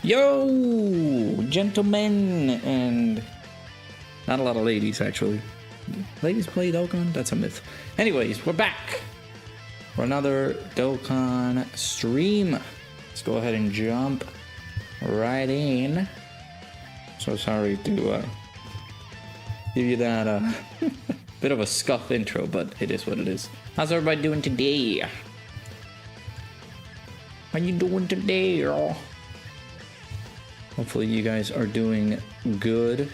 Yo, gentlemen, and not a lot of ladies, actually. Ladies play Dokkan? That's a myth. Anyways, we're back for another Dokkan stream. Let's go ahead and jump right in. So sorry to give you that bit of a scuff intro, but it is what it is. How's everybody doing today? How you doing today, y'all? Hopefully you guys are doing good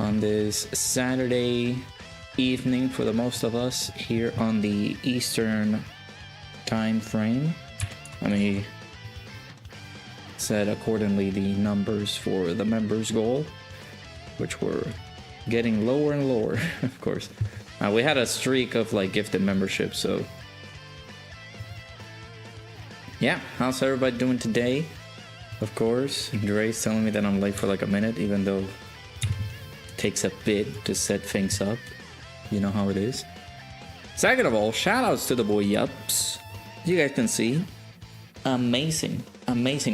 on this Saturday evening for the most of us here on the Eastern time frame. I mean, said accordingly the numbers for the members goal, which were getting lower and lower, of course. We had a streak of like gifted memberships, so yeah. How's everybody doing today? Of course, Dre's telling me that I'm late for like a minute, even though it takes a bit to set things up. You know how it is. Second of all, shoutouts to the boy Yups. You guys can see, amazing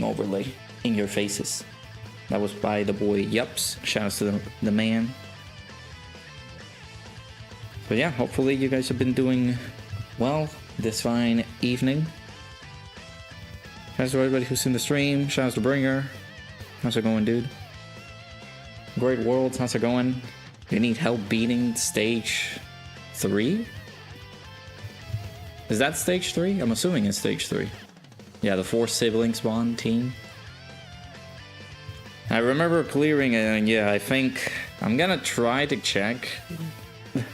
overlay in your faces. That was by the boy Yups. Shoutouts to the man. But yeah, hopefully you guys have been doing well this fine evening. Thanks to everybody who's in the stream. Shout out to Bringer. How's it going, dude? Great Worlds, how's it going? You need help beating stage 3? Is that stage 3? I'm assuming it's stage 3. Yeah, the 4 siblings bond team. I remember clearing it, and yeah, I think I'm gonna try to check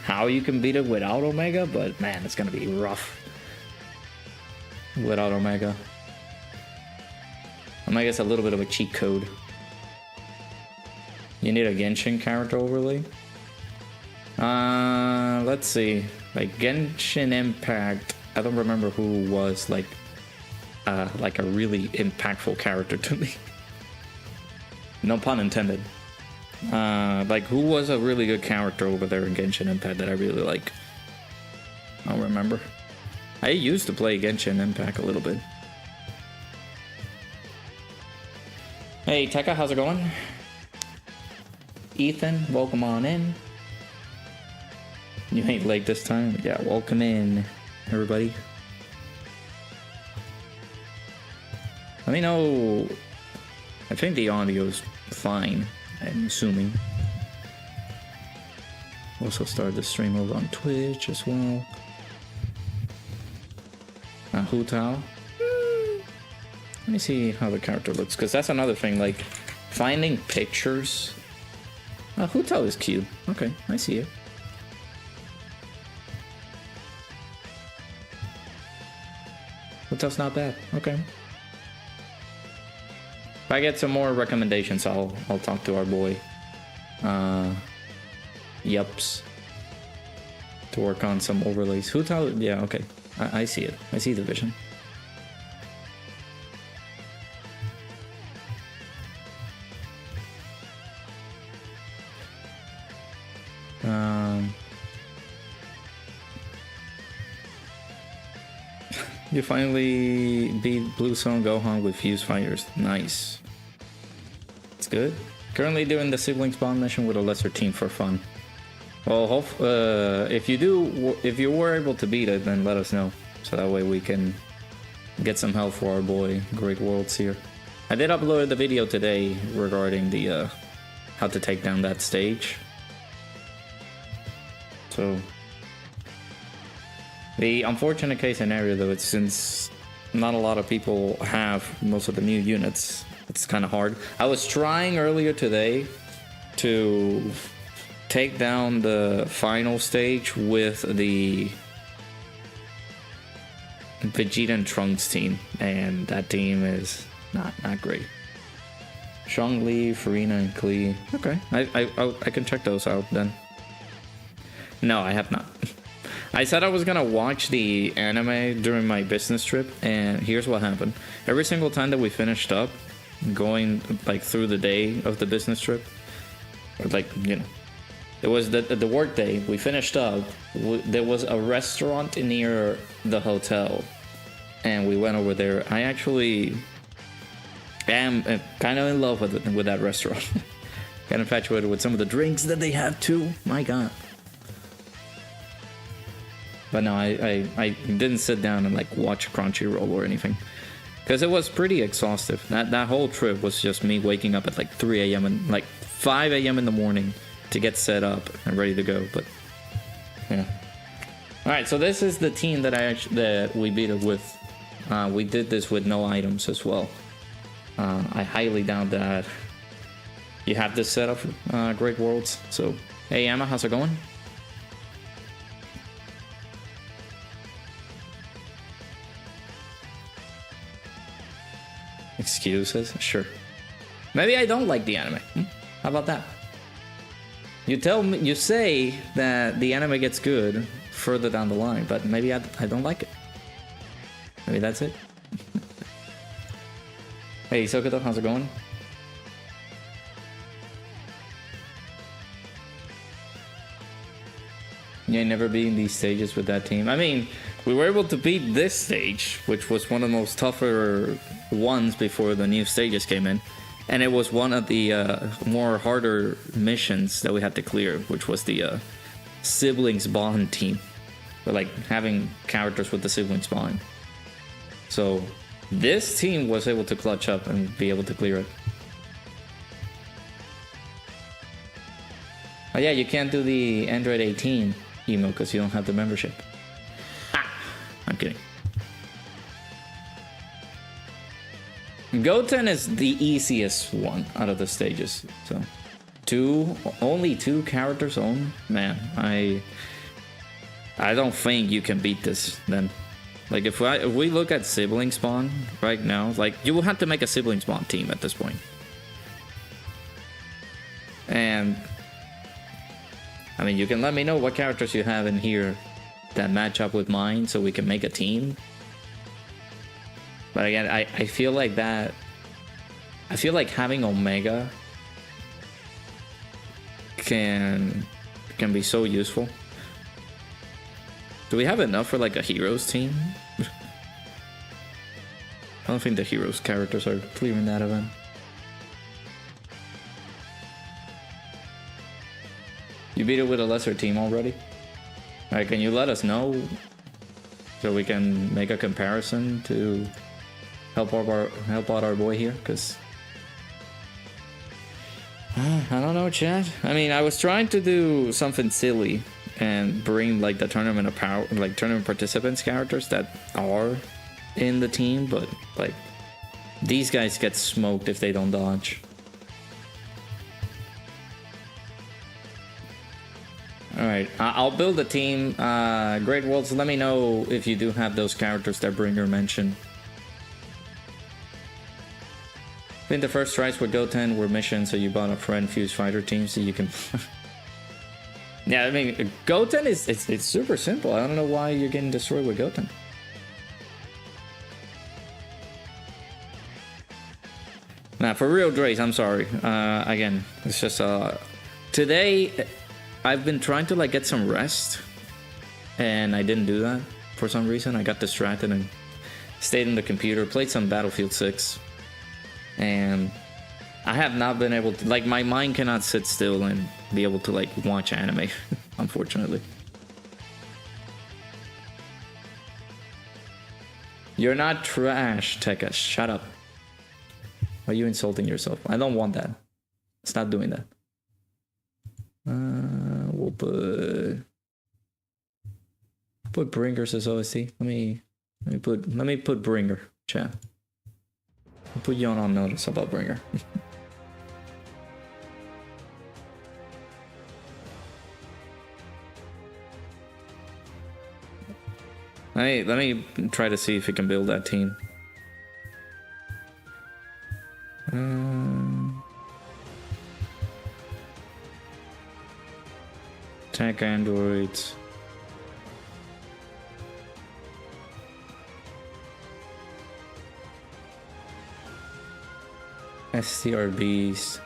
how you can beat it without Omega, but man, it's gonna be rough without Omega. Omega's a little bit of a cheat code. You need a Genshin character overlay. Let's see. Like Genshin Impact. I don't remember who was like a really impactful character to me. No pun intended. Like who was a really good character over there in Genshin Impact that I really like? I don't remember. I used to play Genshin Impact a little bit. Hey Tekka, how's it going? Ethan, welcome on in. You ain't late this time? Yeah, welcome in, everybody. Let me know. I think the audio's fine, I'm assuming. Also started the stream over on Twitch as well. Hu Tao. Let me see how the character looks, because that's another thing, like finding pictures. Hu Tao is cute. Okay, I see it. Hu Tao's not bad. Okay. If I get some more recommendations, I'll talk to our boy Yups to work on some overlays. Hu Tao, yeah, okay. I see it. I see the vision. You finally beat Blue Zone Gohan with Fuse Fighters. Nice. It's good. Currently doing the Siblings Bond mission with a lesser team for fun. Well, if you were able to beat it, then let us know. So that way we can get some help for our boy Great Worlds here. I did upload the video today regarding the how to take down that stage. So the unfortunate case scenario though, it's since not a lot of people have most of the new units, it's kind of hard. I was trying earlier today to take down the final stage with the Vegeta and Trunks team, and that team is not great. Shang Li, Farina, and Klee. Okay, I can check those out then. No, I have not. I said I was gonna watch the anime during my business trip, and here's what happened. Every single time that we finished up, going like through the day of the business trip, like, you know, it was the work day, we finished up, there was a restaurant near the hotel, and we went over there. I actually I'm kind of in love with that restaurant. Got infatuated with some of the drinks that they have too. My God. But no, I didn't sit down and like watch Crunchyroll or anything, because it was pretty exhaustive. That whole trip was just me waking up at like 3 a.m. and like 5 a.m. in the morning to get set up and ready to go. But yeah. All right, so this is the team that we beat it with. We did this with no items as well. I highly doubt that you have this set up, Great Worlds. So, hey Emma, how's it going? Excuses? Sure. Maybe I don't like the anime. How about that? You say that the anime gets good further down the line, but maybe I don't like it. Maybe that's it. Hey, Sokoto, how's it going? You ain't never beaten these stages with that team. I mean, we were able to beat this stage, which was one of the most tougher ones before the new stages came in. And it was one of the more harder missions that we had to clear, which was the siblings bond team. But like having characters with the siblings bond. So this team was able to clutch up and be able to clear it. Oh yeah, you can't do the Android 18 emo because you don't have the membership. I'm kidding. Goten is the easiest one out of the stages. So, only two characters on. Man, I don't think you can beat this. Then, like if we look at sibling spawn right now, like you will have to make a sibling spawn team at this point. And I mean, you can let me know what characters you have in here that match up with mine, so we can make a team. But again, I feel like that. I feel like having Omega can be so useful. Do we have enough for like a heroes team? I don't think the heroes characters are clearing that event. You beat it with a lesser team already? Alright, can you let us know so we can make a comparison to help out our boy here? Because I don't know, chat. I mean, I was trying to do something silly and bring like the tournament of power, like tournament participants characters that are in the team, but like these guys get smoked if they don't dodge. Alright, I'll build a team. Great Worlds, let me know if you do have those characters that Bringer mentioned. I think the first tries with Goten were missions, so you bought a friend fused fighter team so you can... Yeah, I mean, Goten it's super simple. I don't know why you're getting destroyed with Goten. Nah, for real, Drace, I'm sorry. Again, it's just today I've been trying to like get some rest, and I didn't do that for some reason. I got distracted and stayed in the computer, played some Battlefield 6, and I have not been able to, like, my mind cannot sit still and be able to like watch anime, unfortunately. You're not trash, Tekka. Shut up. Why are you insulting yourself? I don't want that. Stop doing that. We'll put Bringers as OST. Let me put Bringer, chat. I'll put you on notice about Bringer. Hey, let me try to see if we can build that team. Tech androids. STRBs.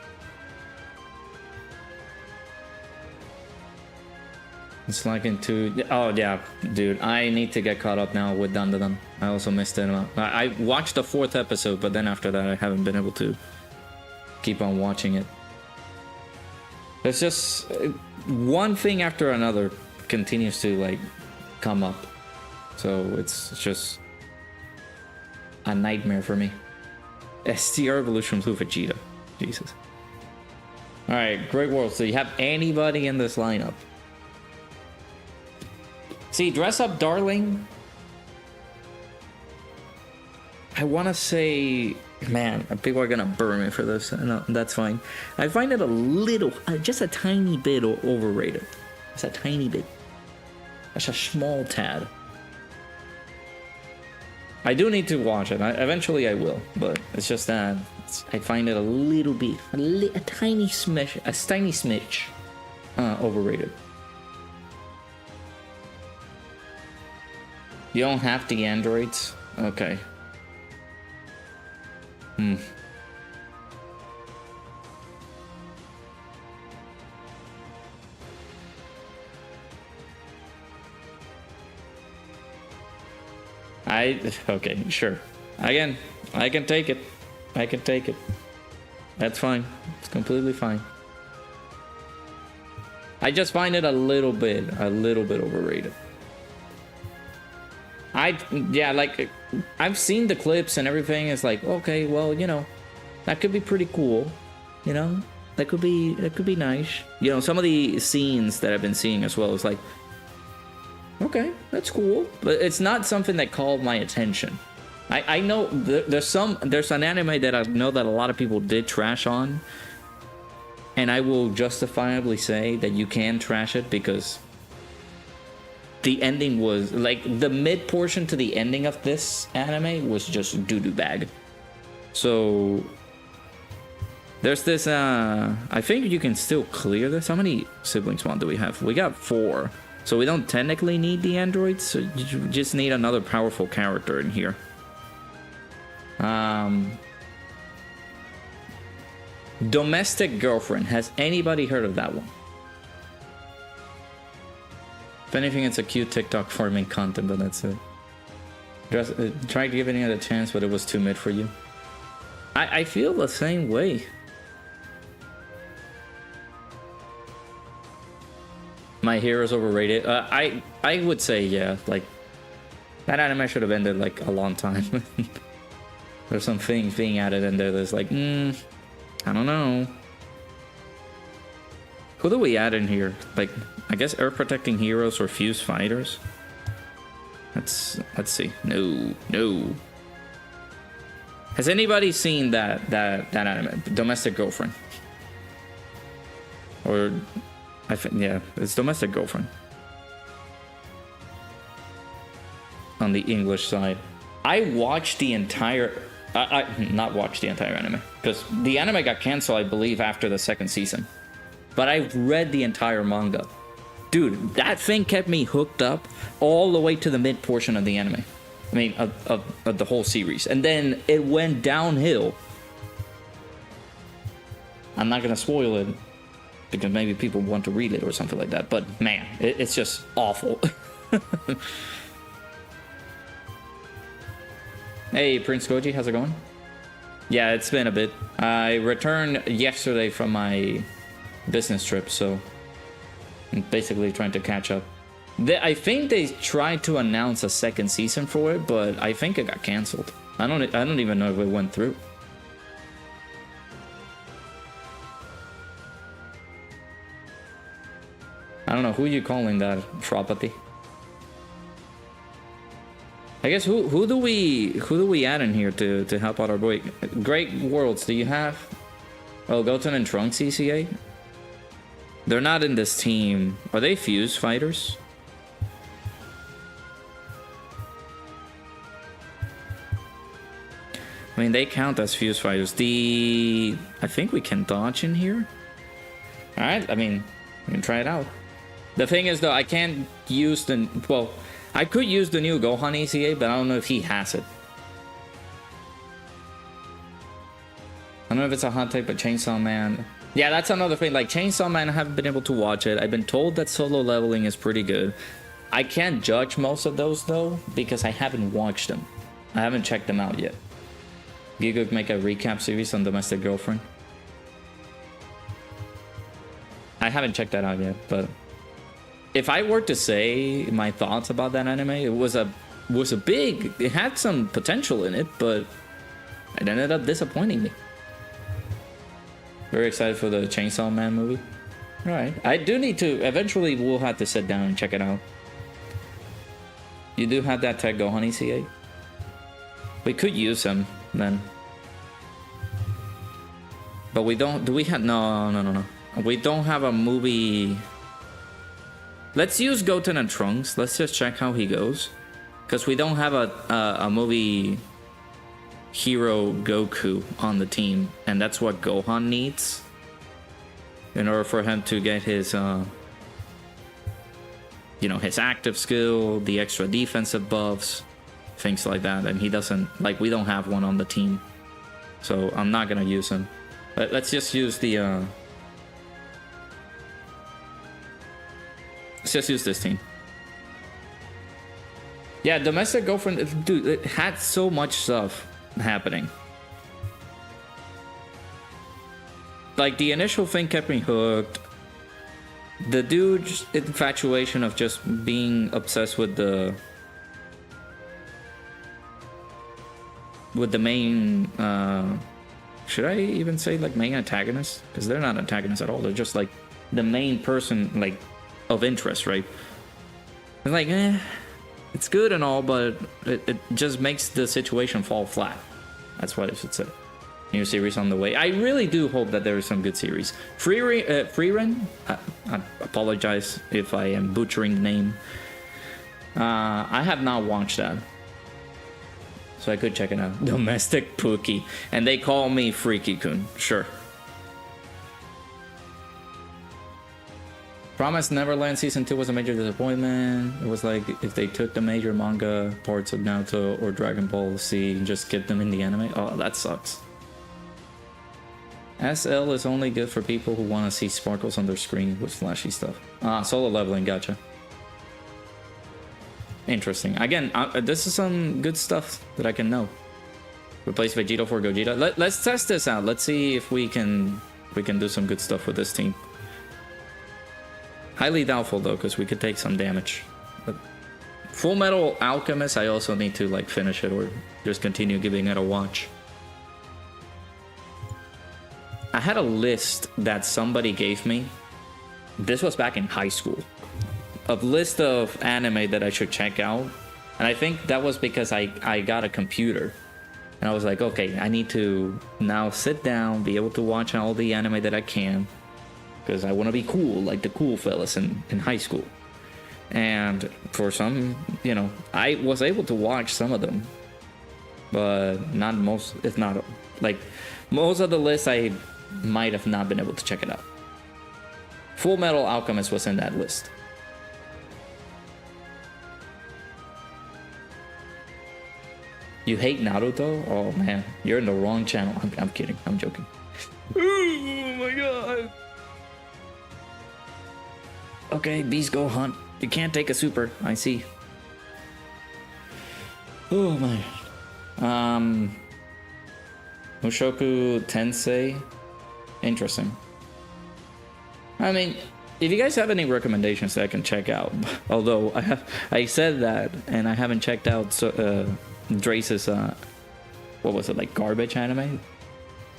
It's like into... Oh, yeah, dude. I need to get caught up now with Dandadan. I also missed it. I watched the 4th episode, but then after that, I haven't been able to keep on watching it. It's just... one thing after another continues to, like, come up. So it's just a nightmare for me. STR Evolution Blue Vegeta. Jesus. Alright, Great World. So you have anybody in this lineup? See, Dress Up Darling. I want to say, man, people are gonna burn me for this. No, that's fine. I find it a little, just a tiny bit overrated. Just a tiny bit. Just a small tad. I do need to watch it. Eventually I will, but it's just that I find it a little bit, a tiny smidge, overrated. You don't have the androids? Okay. Okay, sure. Again, I can take it. I can take it. That's fine. It's completely fine. I just find it a little bit overrated. Yeah, like, I've seen the clips and everything. It's like, okay, well, you know, that could be pretty cool. You know, that could be nice. You know, some of the scenes that I've been seeing as well is like, okay, that's cool, but it's not something that called my attention. I know there's an anime that I know that a lot of people did trash on, and I will justifiably say that you can trash it because the ending was like the mid portion to the ending of this anime was just doo-doo bag. So there's this I think you can still clear this. How many siblings mod do we have? We got 4. So we don't technically need the androids, so you just need another powerful character in here. Domestic Girlfriend. Has anybody heard of that one? If anything, it's a cute TikTok farming content, but that's it. Tried giving it a chance, but it was too mid for you. I feel the same way. My Hero's overrated. I would say, yeah, like, that anime should have ended like a long time. There's some things being added in there that's like, I don't know. Who do we add in here? Like, I guess Earth Protecting Heroes or Fuse Fighters? Let's see. No. Has anybody seen that anime? Domestic Girlfriend? Or... yeah, it's Domestic Girlfriend. On the English side. I watched the entire... not watched the entire anime. Because the anime got canceled, I believe, after the 2nd season. But I read the entire manga. Dude, that thing kept me hooked up all the way to the mid portion of the anime. I mean, of the whole series. And then it went downhill. I'm not going to spoil it, because maybe people want to read it or something like that. But man, it's just awful. Hey, Prince Koji, how's it going? Yeah, it's been a bit. I returned yesterday from my business trip, so I'm basically trying to catch up. I think they tried to announce a 2nd season for it, but I think it got canceled. I don't even know if it went through. I don't know, who are you calling that, Shropati? I guess who do we add in here to help out our boy? Great Worlds, do you have? Oh, Goten and Trunks ECA? They're not in this team. Are they Fuse Fighters? I mean, they count as Fuse Fighters. I think we can dodge in here. Alright, I mean, we can try it out. The thing is, though, I can't use the... Well, I could use the new Gohan ECA, but I don't know if he has it. I don't know if it's a hot type of Chainsaw Man. Yeah, that's another thing. Like Chainsaw Man, I haven't been able to watch it. I've been told that Solo Leveling is pretty good. I can't judge most of those though because I haven't watched them. I haven't checked them out yet. You could make a recap series on Domestic Girlfriend. I haven't checked that out yet, but if I were to say my thoughts about that anime, it had some potential in it, but it ended up disappointing me. Very excited for the Chainsaw Man movie. Alright. I do need to... Eventually, we'll have to sit down and check it out. You do have that Tech Gohan ECA? We could use him, then. But we don't... Do we have... No. We don't have a movie... Let's use Goten and Trunks. Let's just check how he goes. Because we don't have a movie... Hero Goku on the team, and that's what Gohan needs in order for him to get his his active skill, the extra defensive buffs, things like that. And he doesn't, like, we don't have one on the team, so I'm not gonna use him. But let's just use the let's just use this team. Yeah, Domestic Girlfriend, dude, it had so much stuff happening. Like, the initial thing kept me hooked. The dude's infatuation of just being obsessed with the main should I even say like main antagonist? Because they're not antagonists at all. They're just like the main person, like, of interest, right? It's like, it's good and all, but it just makes the situation fall flat. That's what I should say. New series on the way. I really do hope that there is some good series. Freeren? I apologize if I am butchering the name. I have not watched that, so I could check it out. Domestic Pookie. And they call me Freaky-kun. Sure. Promised Neverland Season 2 was a major disappointment. It was like if they took the major manga parts of Naruto or Dragon Ball Z and just kept them in the anime. Oh, that sucks. SL is only good for people who want to see sparkles on their screen with flashy stuff. Solo Leveling, gotcha. Interesting. Again, this is some good stuff that I can know. Replace Vegeta for Gogeta. Let's test this out. Let's see if we can do some good stuff with this team. Highly doubtful though, because we could take some damage. But Full Metal Alchemist, I also need to like finish it or just continue giving it a watch. I had a list that somebody gave me. This was back in high school. A list of anime that I should check out. And I think that was because I got a computer. And I was like, okay, I need to now sit down, be able to watch all the anime that I can. Because I want to be cool, like the cool fellas in high school. And for some, I was able to watch some of them. But not most, if not, like, most of the lists I might have not been able to check it out. Full Metal Alchemist was in that list. You hate Naruto? Oh man, you're in the wrong channel. I'm kidding, I'm joking. Oh my god. Okay, bees go hunt. You can't take a super. I see. Oh my. Mushoku Tensei. Interesting. I mean, if you guys have any recommendations that I can check out, although I said that and I haven't checked out Drace's what was it, like garbage anime?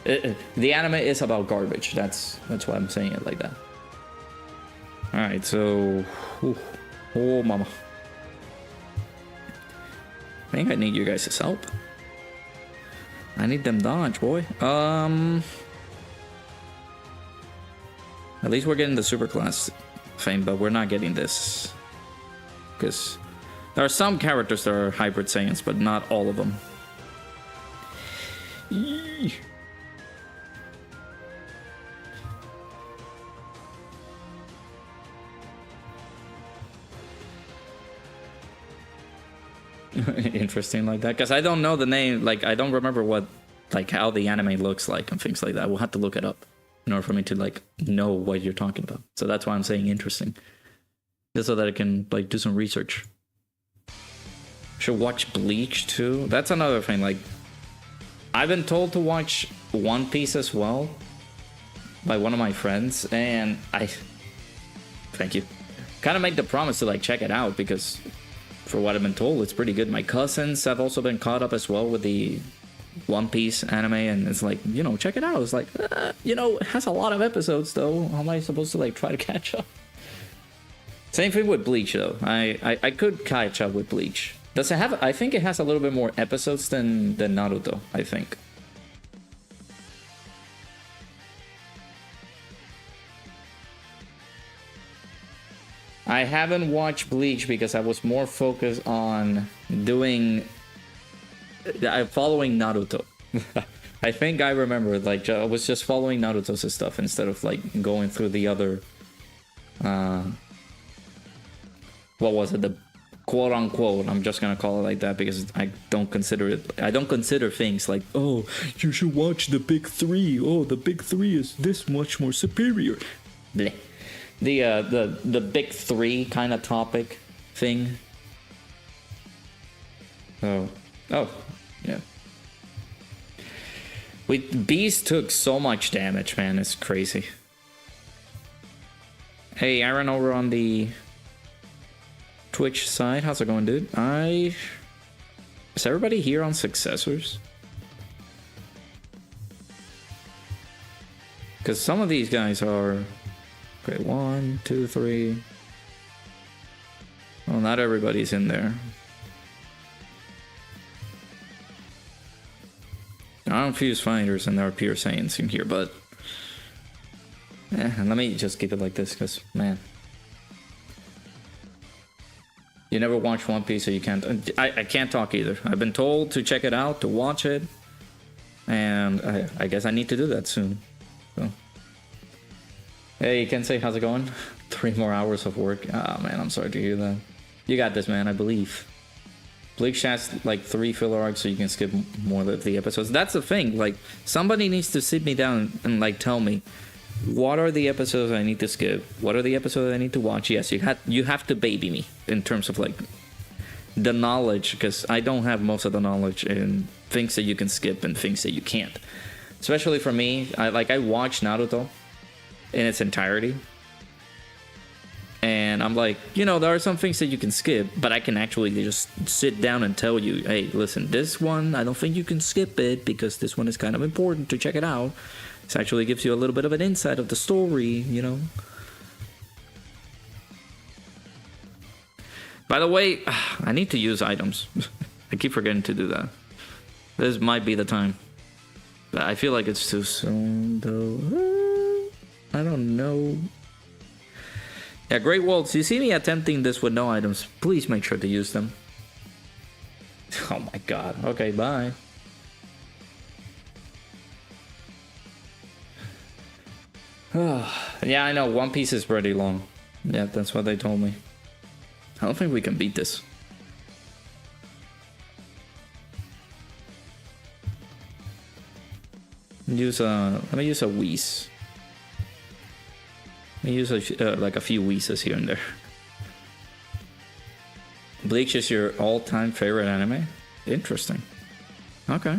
The anime is about garbage. That's why I'm saying it like that. Alright, so... Oh, mama. I think I need you guys' help. I need them dodge, boy. At least we're getting the super class fame, but we're not getting this. Because there are some characters that are hybrid Saiyans, but not all of them. Eee. Interesting like that, because I don't know the name, like I don't remember what, like how the anime looks like and things like that. We'll have to look it up. in order for me to like know what you're talking about. So that's why I'm saying interesting, just so that I can like do some research. Should watch Bleach too. That's another thing. Like, I've been told to watch One Piece as well by one of my friends, and I thank you. Kind of made the promise to like check it out because, for what I've been told, it's pretty good. My cousins have also been caught up as well with the One Piece anime, and it's like, you know, check it out. It's like, you know, it has a lot of episodes though. How am I supposed to like try to catch up? Same thing with Bleach though. I could catch up with Bleach. Does it have? I think it has a little bit more episodes than Naruto, I think. I haven't watched Bleach because I was more focused on doing... following Naruto. I think I remember, like, I was just following Naruto's stuff instead of, like, going through the other... what was it? The quote-unquote, I'm just gonna call it like that because I don't consider it... I don't consider things like, oh, you should watch the big three. Oh, the big three is this much more superior. Bleh. The big three kind of topic thing. Oh, yeah. Beast took so much damage, man. It's crazy. Hey, Aaron over on the Twitch side. How's it going, dude? Is everybody here on Successors? Because some of these guys are... Okay, 1, 2, 3. Well, not everybody's in there. I don't fuse fighters and there are pure Saiyans in here, but... let me just keep it like this, because, man. You never watch One Piece, so you can't... I can't talk either. I've been told to check it out, to watch it. And I guess I need to do that soon. So... Hey, Kensei, how's it going? 3 more hours of work. Ah, man, I'm sorry to hear that. You got this, man, I believe. Bleach has like 3 filler arcs, so you can skip more of the episodes. That's the thing, like, somebody needs to sit me down and like tell me, what are the episodes I need to skip? What are the episodes I need to watch? Yes, you have to baby me in terms of like the knowledge, because I don't have most of the knowledge in things that you can skip and things that you can't. Especially for me, I watch Naruto in its entirety, and I'm like, you know, there are some things that you can skip, but I can actually just sit down and tell you, hey, listen, this one, I don't think you can skip it because this one is kind of important to check it out. This actually gives you a little bit of an insight of the story, you know. By the way, I need to use items. I keep forgetting to do that. This might be the time, but I feel like it's too soon though. I don't know. Yeah, Great Waltz, you see me attempting this with no items, please make sure to use them. Oh my god. Okay, bye. Yeah, I know, One Piece is pretty long. Yeah, that's what they told me. I don't think we can beat this. Let me use a Whis. I use like a few Whis here and there. Bleach is your all-time favorite anime? Interesting. Okay.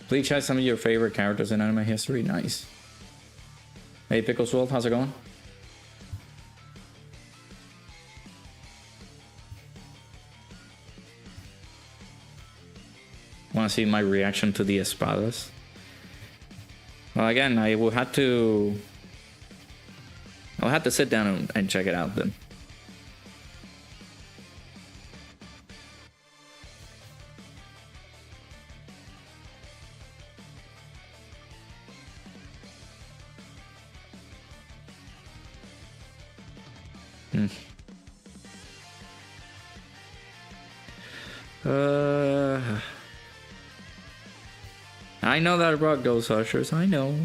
Bleach has some of your favorite characters in anime history. Nice. Hey, Pickles World, how's it going? Want to see my reaction to the espadas? Well, again, I'll have to sit down and check it out then. I know that brought Ghost Ushers. I know.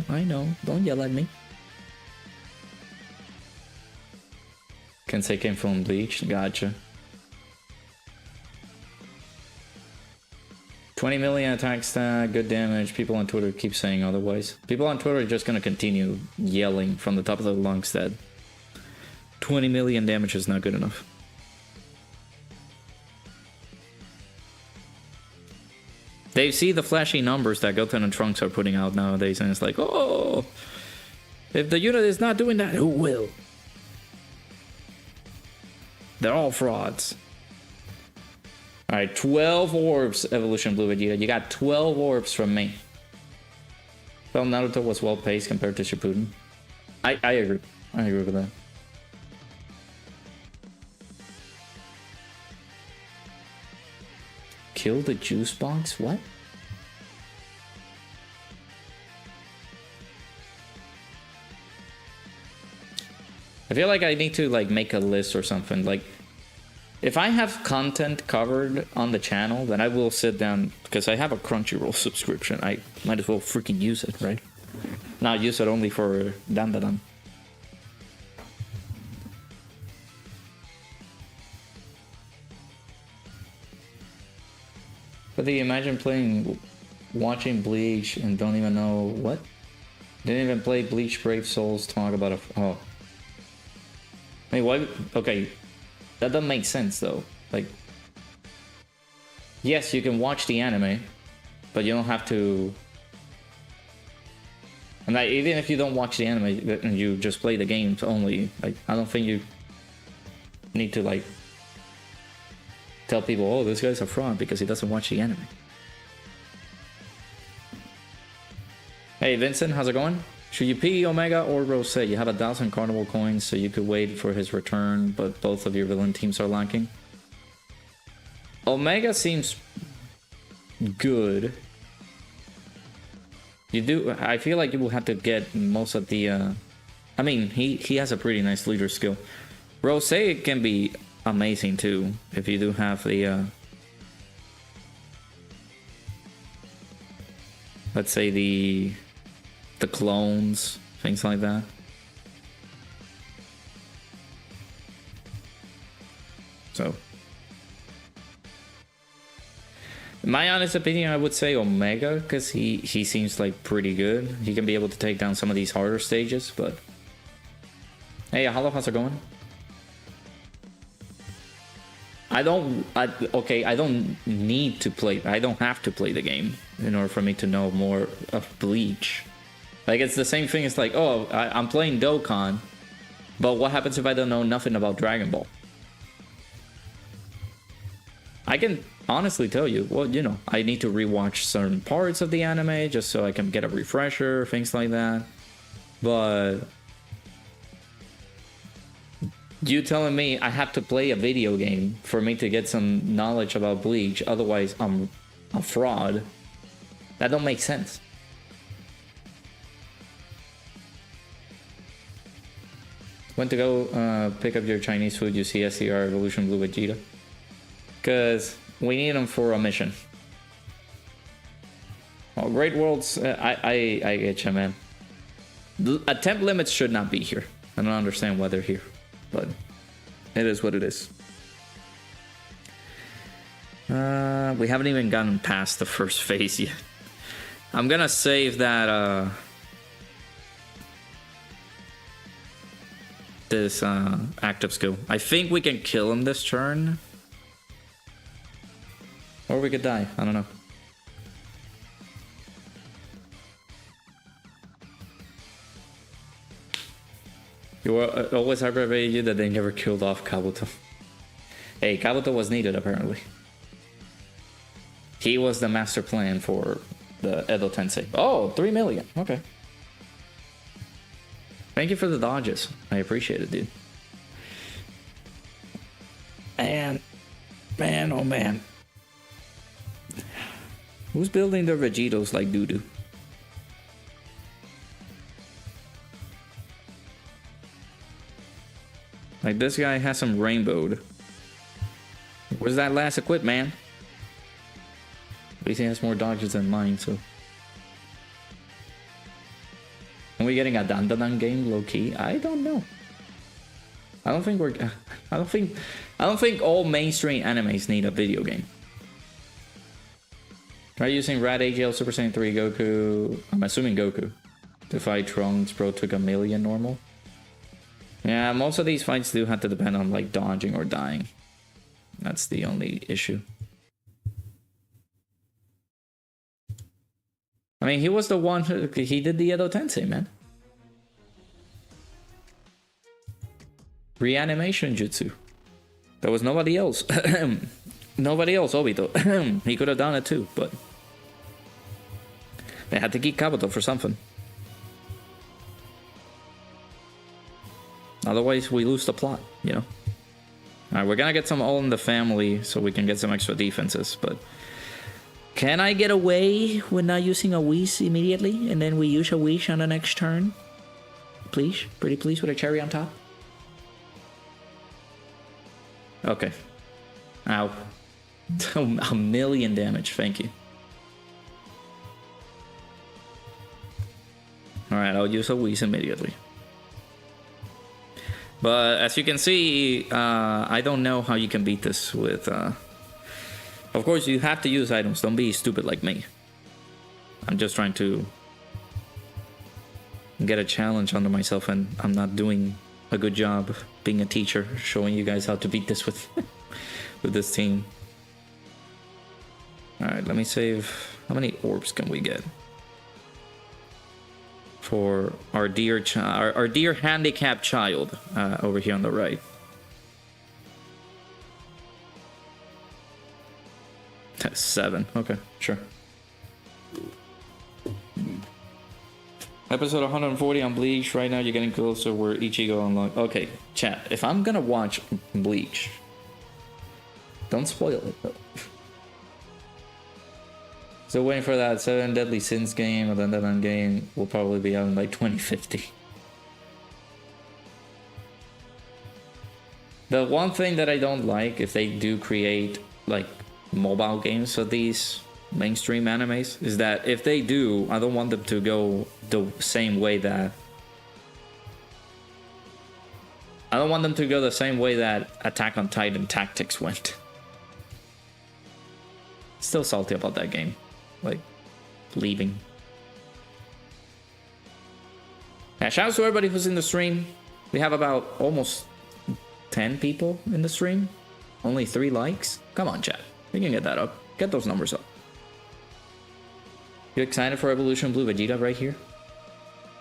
Don't yell at me. Kensei came from Bleach. Gotcha. 20 million attack stat, good damage. People on Twitter keep saying otherwise. People on Twitter are just gonna continue yelling from the top of their lungs that 20 million damage is not good enough. They see the flashy numbers that Goten and Trunks are putting out nowadays, and it's like, oh, if the unit is not doing that, who will? They're all frauds. Alright, 12 orbs, Evolution Blue Vegeta. You got 12 orbs from me. Well, Naruto was well paced compared to Shippuden. I agree. I agree with that. Kill the juice box? What? I feel like I need to like make a list or something. Like, if I have content covered on the channel, then I will sit down, because I have a Crunchyroll subscription. I might as well freaking use it, right? Not use it only for Dan. But do you imagine watching Bleach and don't even know what? Didn't even play Bleach Brave Souls, talk about oh. I mean, why? Okay, that doesn't make sense though. Like, yes, you can watch the anime, but you don't have to. And like, even if you don't watch the anime and you just play the games only, like, I don't think you need to like tell people, oh, this guy's a fraud because he doesn't watch the anime. Hey Vincent, how's it going? Should you pee Omega or Rose? You have 1,000 carnival coins, so you could wait for his return, but both of your villain teams are lacking. Omega seems good. You do. I feel like you will have to get most of the. I mean, he has a pretty nice leader skill. Rose can be amazing too if you do have the. Let's say the clones, things like that. So, in my honest opinion, I would say Omega, because he seems like pretty good. He can be able to take down some of these harder stages, but... Hey, hello, how's it going? I don't need to play, I don't have to play the game in order for me to know more of Bleach. Like, it's the same thing, it's like, oh, I'm playing Dokkan, but what happens if I don't know nothing about Dragon Ball? I can honestly tell you, well, you know, I need to rewatch certain parts of the anime just so I can get a refresher, things like that. But you telling me I have to play a video game for me to get some knowledge about Bleach, otherwise I'm a fraud, that don't make sense. Went to go pick up your Chinese food, you see SCR Evolution Blue Vegeta. Because we need them for a mission. Oh, Great Worlds, I get you, man. Attempt limits should not be here. I don't understand why they're here, but it is what it is. We haven't even gotten past the first phase yet. I'm gonna save that this active skill. I think we can kill him this turn. Or we could die, I don't know. You were always aggravated you that they never killed off Kabuto. Hey, Kabuto was needed apparently. He was the master plan for the Edo Tensei. Oh, 3 million, okay. Thank you for the dodges. I appreciate it, dude. Man, oh man. Who's building their Vegetos like doo-doo? Like, this guy has some rainbowed. Where's that last equip, man? At least he has more dodges than mine, so... Are we getting a Dandadan game low-key? I don't know. I don't think all mainstream animes need a video game. Try using Rat AGL Super Saiyan 3 Goku. I'm assuming Goku. To fight Trunks, bro took 1,000,000 normal. Yeah, most of these fights do have to depend on like dodging or dying. That's the only issue. I mean, he was the one who he did the Edo Tensei, man. Reanimation jutsu. There was nobody else. Nobody else, Obito. He could have done it too, but they had to keep Kabuto for something. Otherwise, we lose the plot, you know? Alright, we're gonna get some All in the Family so we can get some extra defenses, but... Can I get away with not using a Whis immediately, and then we use a Wish on the next turn? Please? Pretty please with a cherry on top? Okay. Ow. 1,000,000 damage, thank you. Alright, I'll use a Whis immediately. But as you can see, I don't know how you can beat this with... Of course, you have to use items. Don't be stupid like me. I'm just trying to get a challenge under myself, and I'm not doing a good job being a teacher, showing you guys how to beat this with with this team. All right, let me save. How many orbs can we get for our dear our dear handicapped child over here on the right? That's 7. Okay, sure. Episode 140 on Bleach. Right now, you're getting closer where Ichigo unlocked. Okay, chat. If I'm gonna watch Bleach, don't spoil it though. So waiting for that 7 Deadly Sins game, and then that game will probably be out in like 2050. The one thing that I don't like, if they do create like mobile games for these mainstream animes, is that if they do, I don't want them to go the same way that Attack on Titan Tactics went. Still salty about that game, like leaving. Yeah, shout out to everybody who's in the stream. We have about almost 10 people in the stream, only 3 likes. Come on, chat. We can get that up. Get those numbers up. You excited for Evolution Blue Vegeta right here?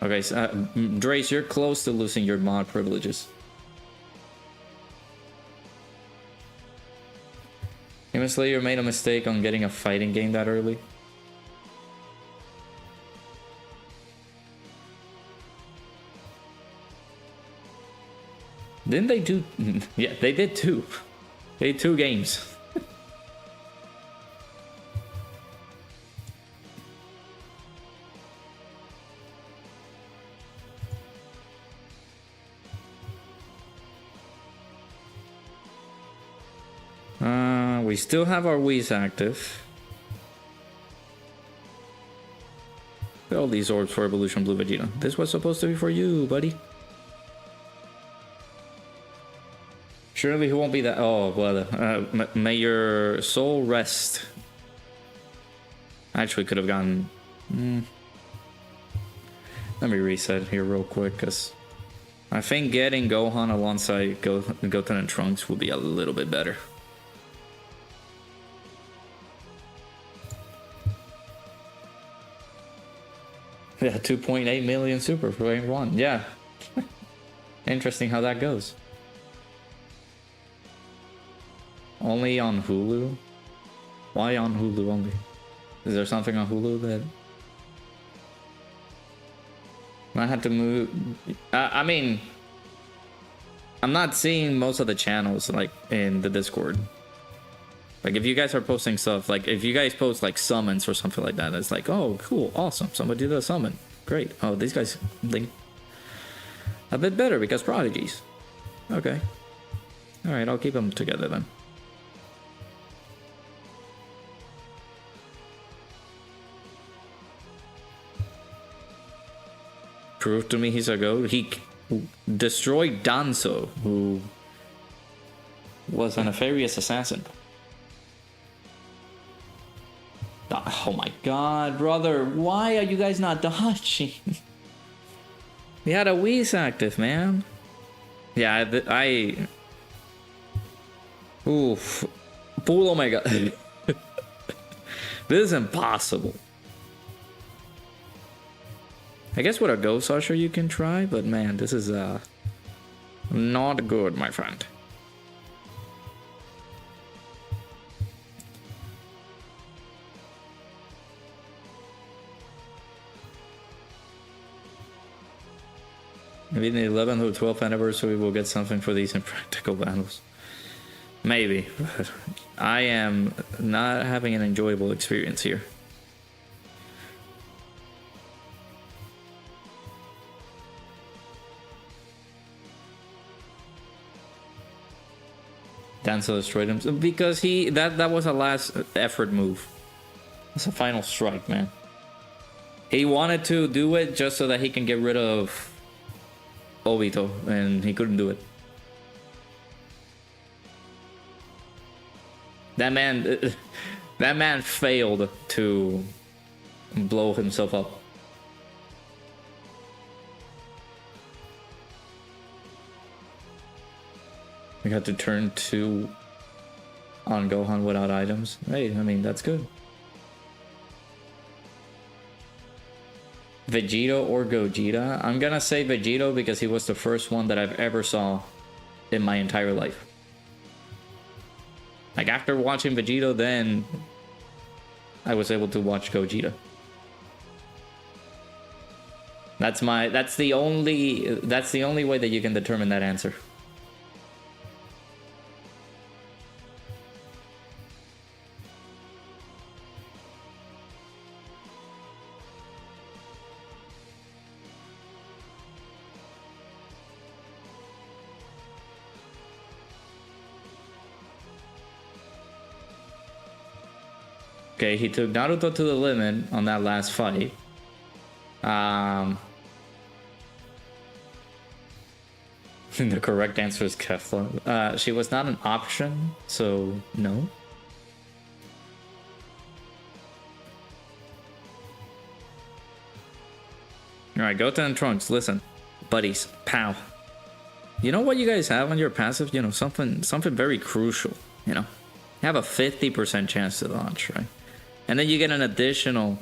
Okay, so, Drace, you're close to losing your mod privileges. Demon Slayer made a mistake on getting a fighting game that early. Didn't they do... Yeah, they did 2. They did 2 games. We still have our Whis active. Look at all these orbs for Evolution Blue Vegeta. This was supposed to be for you, buddy. Surely he won't be that... Oh, well, may your soul rest. Actually, could have gone... Let me reset here real quick, because I think getting Gohan alongside Goten and Trunks would be a little bit better. Yeah, 2.8 million super for Wave 1. Yeah. Interesting how that goes. Only on Hulu? Why on Hulu only? Is there something on Hulu that... I had to move... I mean... I'm not seeing most of the channels, like, in the Discord. Like, if you guys are posting stuff, like, if you guys post, like, summons or something like that, it's like, oh, cool, awesome, somebody did a summon. Great. Oh, these guys link a bit better because prodigies. Okay. Alright, I'll keep them together then. Prove to me he's a goat. He destroyed Danzo, who was a nefarious assassin. Oh my god, brother. Why are you guys not dodging? We had a Whis active, man. Yeah, Oof. Pool, oh my god. This is impossible. I guess with a Ghost Usher you can try, but man, this is not good, my friend. Maybe in the 11th or 12th anniversary we'll get something for these impractical battles. Maybe. But I am not having an enjoyable experience here. Danzo destroyed him because that was a last effort move. It's a final strike, man. He wanted to do it just so that he can get rid of Obito, and he couldn't do it. That man failed to blow himself up. We had to turn 2 on Gohan without items. Hey, I mean, that's good. Vegito or Gogeta? I'm gonna say Vegito because he was the first one that I've ever saw in my entire life. Like, after watching Vegito, then I was able to watch Gogeta. That's the only way that you can determine that answer. Okay, he took Naruto to the limit on that last fight. The correct answer is Kefla. She was not an option, so no. Alright, Goten and Trunks, listen. Buddies, pow. You know what you guys have on your passive? You know, something very crucial, you know? You have a 50% chance to launch, right? And then you get an additional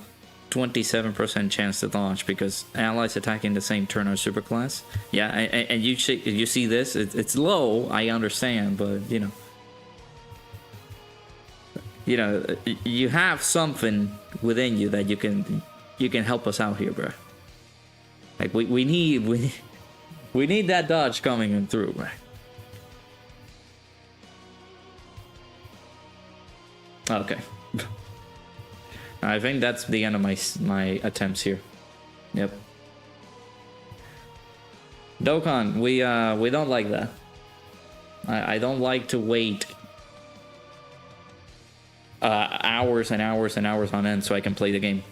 27% chance to launch because allies attacking the same turn are superclass. Yeah, and you see this, it's low, I understand, but you know, you have something within you that you can help us out here, bro. Like we need that dodge coming in through, bro. Okay. I think that's the end of my attempts here. Yep. Dokkan, we don't like that. I don't like to wait hours and hours and hours on end so I can play the game.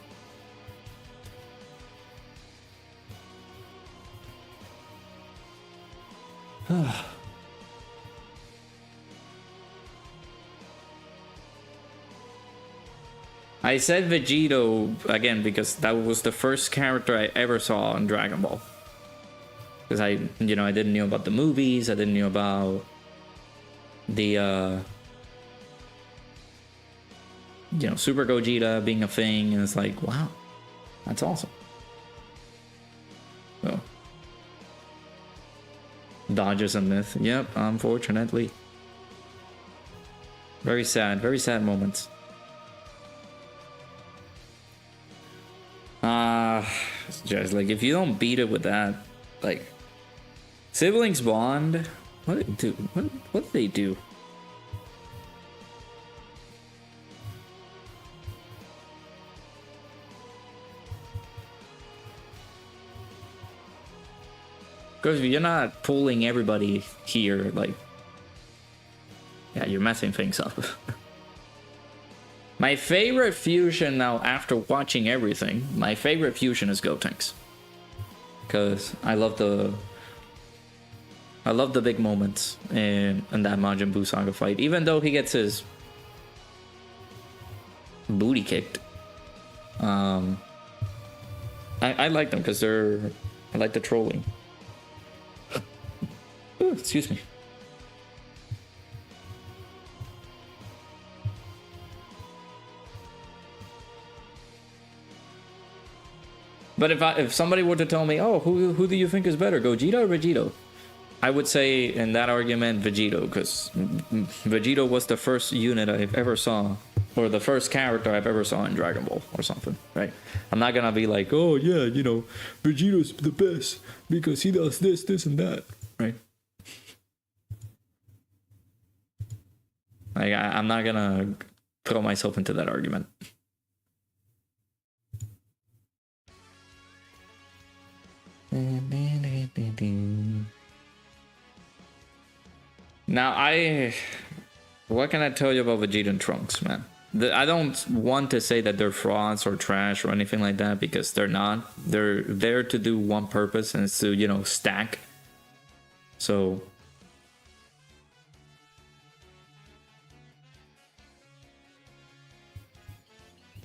I said Vegito again because that was the first character I ever saw in Dragon Ball. Because I didn't know about the movies, I didn't know about the Super Gogeta being a thing, and it's like, wow, that's awesome. So, Dodge is a myth. Yep, unfortunately. Very sad moments. It's just like, if you don't beat it with that, like, siblings bond. What do they do? Because you're not pulling everybody here, like, yeah, you're messing things up. My favorite fusion now, after watching everything, my favorite fusion is Gotenks. Because I love the big moments in that Majin Buu Saga fight. Even though he gets his booty kicked, I like them because I like the trolling. Ooh, excuse me. But if somebody were to tell me, oh, who do you think is better, Gogeta or Vegito? I would say in that argument Vegito, because Vegito was the first unit I've ever saw, or the first character I've ever saw in Dragon Ball or something, right? I'm not gonna be like, oh yeah, you know, Vegito's the best because he does this, this, and that, right? Like I'm not gonna throw myself into that argument. Now what can I tell you about Vegeta and Trunks, man? I don't want to say that they're frauds or trash or anything like that, because they're not. They're there to do one purpose, and it's to, you know, stack. So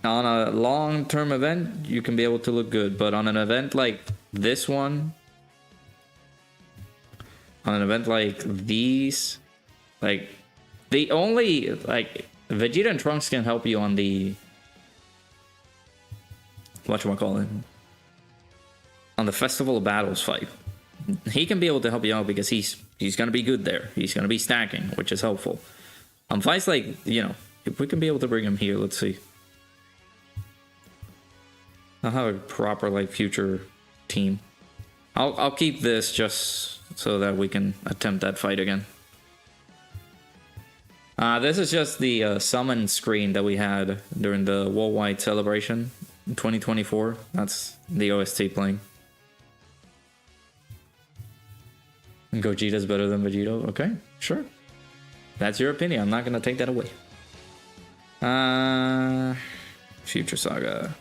on a long-term event, you can be able to look good, but on an event like this one, on an event like these, like the only, like, Vegeta and Trunks can help you on the whatchamacallit, on the Festival of Battles fight. He can be able to help you out because he's gonna be good there. He's gonna be stacking, which is helpful. On fights like, you know, if we can be able to bring him here, let's see. I'll have a proper, like, future team. I'll keep this just so that we can attempt that fight again. This is just the summon screen that we had during the worldwide celebration in 2024. That's the OST playing. Gogeta's better than Vegito. Okay, sure. That's your opinion. I'm not gonna take that away. Future Saga.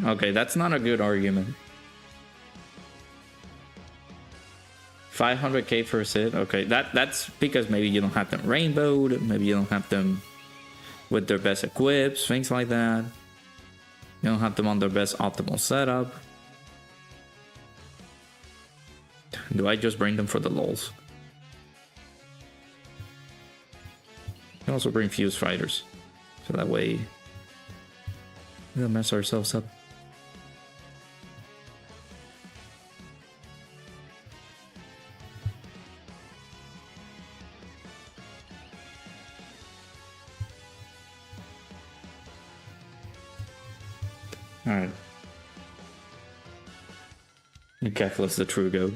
Okay, that's not a good argument. 500k for a sit. Okay, that's because maybe you don't have them rainbowed, maybe you don't have them with their best equips, things like that. You don't have them on their best optimal setup. Do I just bring them for the lols? You can also bring fuse fighters, so that way we don't mess ourselves up. Alright. Kefla's the true goat.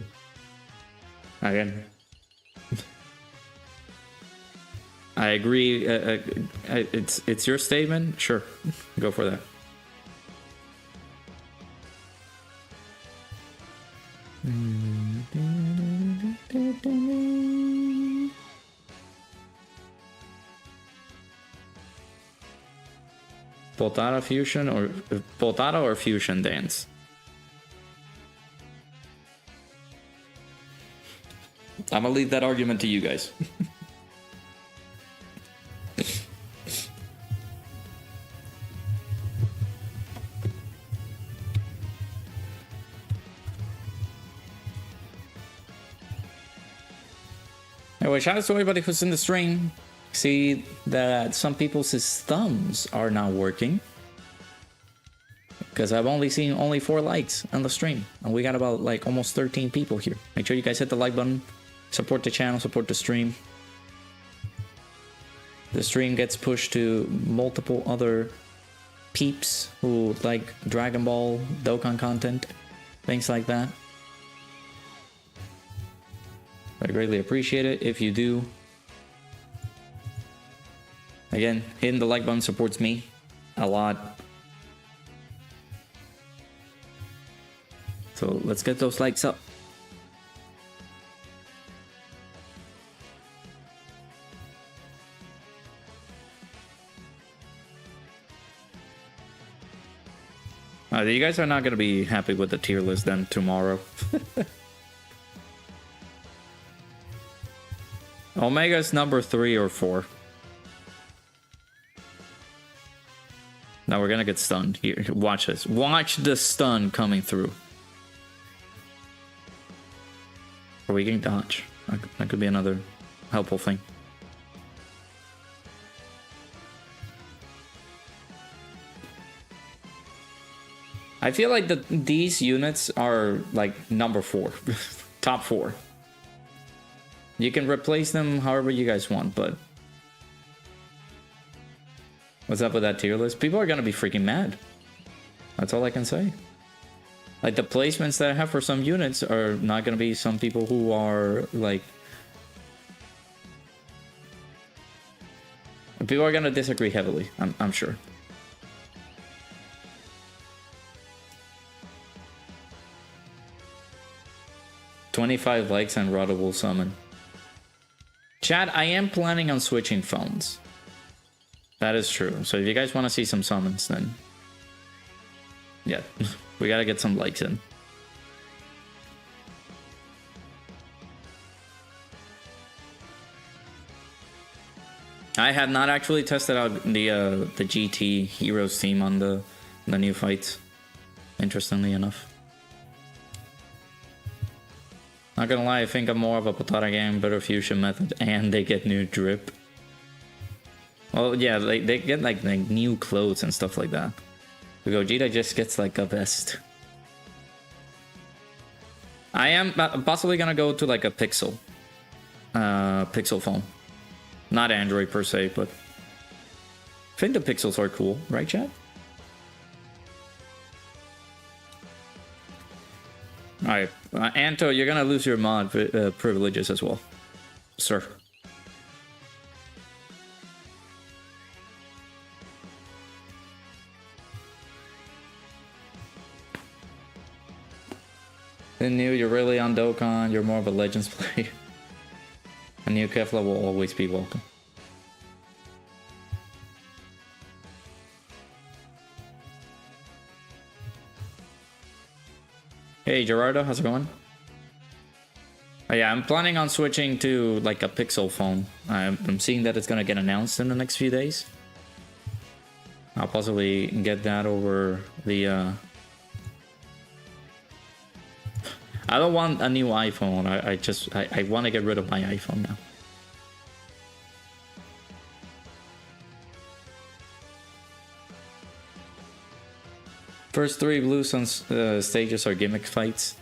Again. I agree. It's your statement? Sure. Go for that. Potara fusion or Potara or fusion dance? I'm gonna leave that argument to you guys. Anyway, shout out to everybody who's in the stream. See that some people's thumbs are not working because I've only seen 4 likes on the stream, and we got about like almost 13 people here. Make sure you guys hit the like button, support the channel, support the stream. The stream gets pushed to multiple other peeps who like Dragon Ball, Dokkan content, things like that. I greatly appreciate it if you do. Again, hitting the like button supports me a lot. So So let's get those likes up. You guys are not going to be happy with the tier list then tomorrow. Omega's number 3 or 4. Now we're going to get stunned. Here, watch this. Watch the stun coming through. Or we can dodge. That could be another helpful thing. I feel like these units are like number 4. Top 4. You can replace them however you guys want, but... What's up with that tier list? People are gonna be freaking mad. That's all I can say. Like, the placements that I have for some units are not gonna be some people who are, like... People are gonna disagree heavily, I'm sure. $25 likes and Rada will summon. Chat, I am planning on switching phones. That is true. So if you guys want to see some summons, then... Yeah, we gotta get some likes in. I have not actually tested out the GT Heroes team on the new fights, interestingly enough. Not gonna lie, I think I'm more of a Patara game, better fusion method, and they get new drip. Well, yeah, they get like new clothes and stuff like that. The Gogeta just gets like a vest. I am possibly gonna go to like a Pixel. Pixel phone. Not Android per se, but... I think the Pixels are cool, right chat? Alright, Anto, you're gonna lose your mod privileges as well, sir. Then new, you're really on Dokkan, you're more of a Legends player. A new Kefla will always be welcome. Hey Gerardo, how's it going? Oh, yeah, I'm planning on switching to like a Pixel phone. I'm seeing that it's gonna get announced in the next few days. I'll possibly get that over the... I don't want a new iPhone. I want to get rid of my iPhone now. First 3 Blue Sun stages are gimmick fights.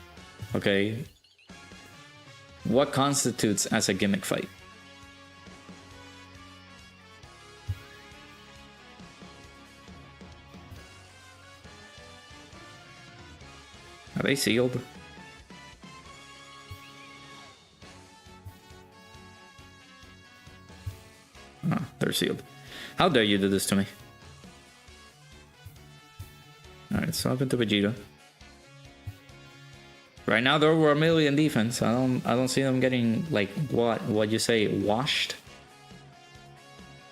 Okay. What constitutes as a gimmick fight? Are they sealed? Oh, they're sealed. How dare you do this to me? Alright, so up into Vegeta. Right now they're over 1 million defense. I don't see them getting like what you say, washed.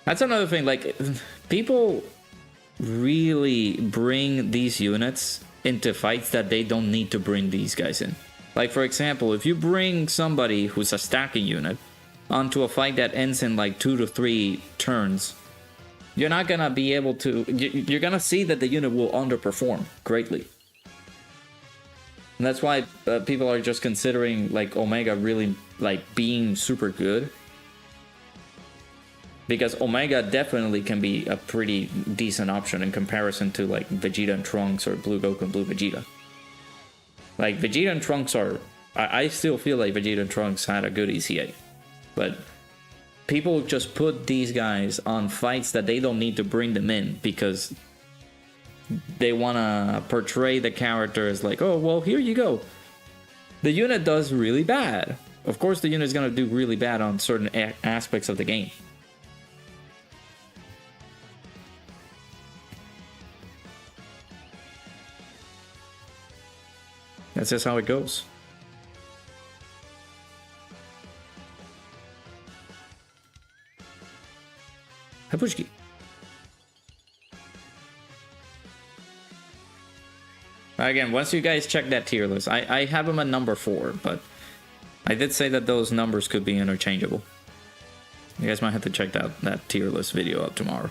That's another thing, like people really bring these units into fights that they don't need to bring these guys in. Like for example, if you bring somebody who's a stacking unit onto a fight that ends in like 2 to 3 turns, you're not gonna be able to... You're gonna see that the unit will underperform greatly. And that's why people are just considering like Omega really like being super good. Because Omega definitely can be a pretty decent option in comparison to like Vegeta and Trunks or Blue Goku and Blue Vegeta. Like Vegeta and Trunks are... I still feel like Vegeta and Trunks had a good ECA. But people just put these guys on fights that they don't need to bring them in because they want to portray the character as like, oh, well, here you go. The unit does really bad. Of course, the unit is going to do really bad on certain aspects of the game. That's just how it goes. Hapushki. Again, once you guys check that tier list, I have him at number 4, but I did say that those numbers could be interchangeable. You guys might have to check that tier list video out tomorrow.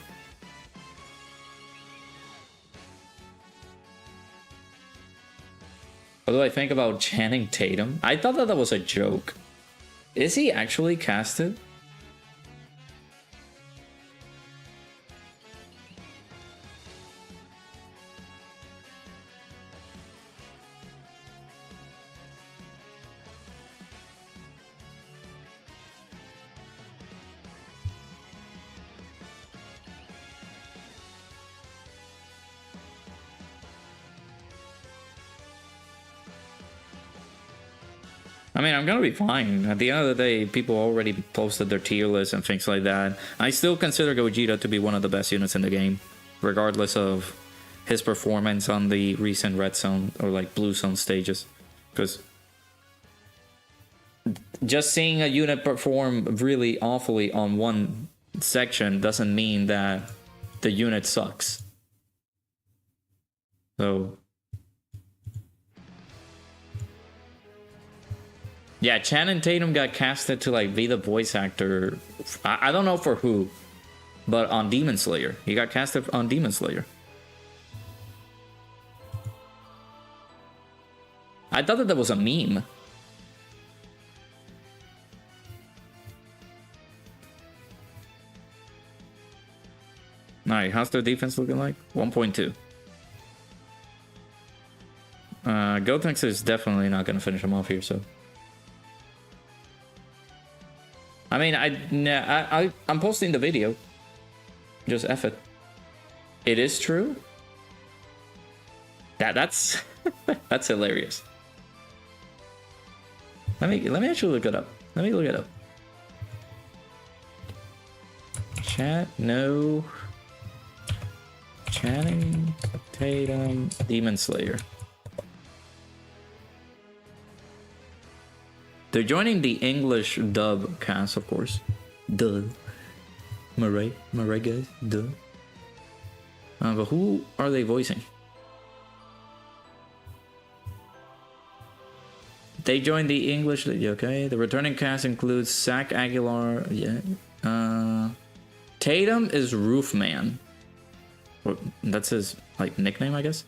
What do I think about Channing Tatum? I thought that was a joke. Is he actually casted? I mean, I'm gonna be fine. At the end of the day, people already posted their tier lists and things like that. I still consider Gogeta to be one of the best units in the game, regardless of his performance on the recent Red Zone or like Blue Zone stages. Because just seeing a unit perform really awfully on one section doesn't mean that the unit sucks. So... yeah, Channing Tatum got casted to like be the voice actor. I don't know for who, but on Demon Slayer. He got casted on Demon Slayer. I thought that was a meme. Alright, how's their defense looking like? 1.2. Gotenks is definitely not going to finish him off here, so... I mean, I'm posting the video. Just F it. It is true? That's that's hilarious. Let me actually look it up. Let me look it up. Chat, no. Channing Tatum Demon Slayer. They're joining the English dub cast, of course. Duh. Murray guys, duh. But who are they voicing? They joined the English, okay. The returning cast includes Zach Aguilar, yeah. Tatum is Roofman. That's his like nickname, I guess.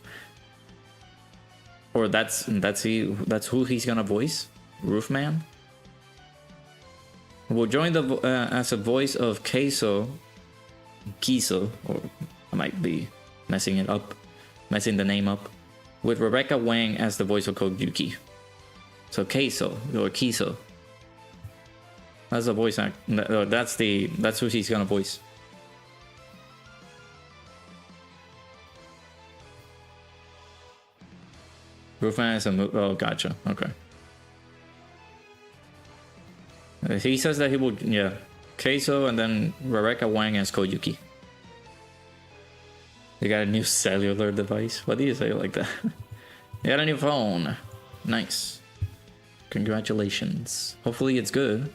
Or that's who he's gonna voice. Roofman will join the as a voice of Kiso, or I might be messing the name up, with Rebecca Wang as the voice of Koyuki. So Kiso or Kiso. That's a voice act. That's who he's gonna voice. Roofman is a oh, gotcha. Okay. He says that he will, yeah, Keiso and then Rebecca Wang as Koyuki. You got a new cellular device? What do you say like that? You got a new phone. Nice. Congratulations. Hopefully it's good.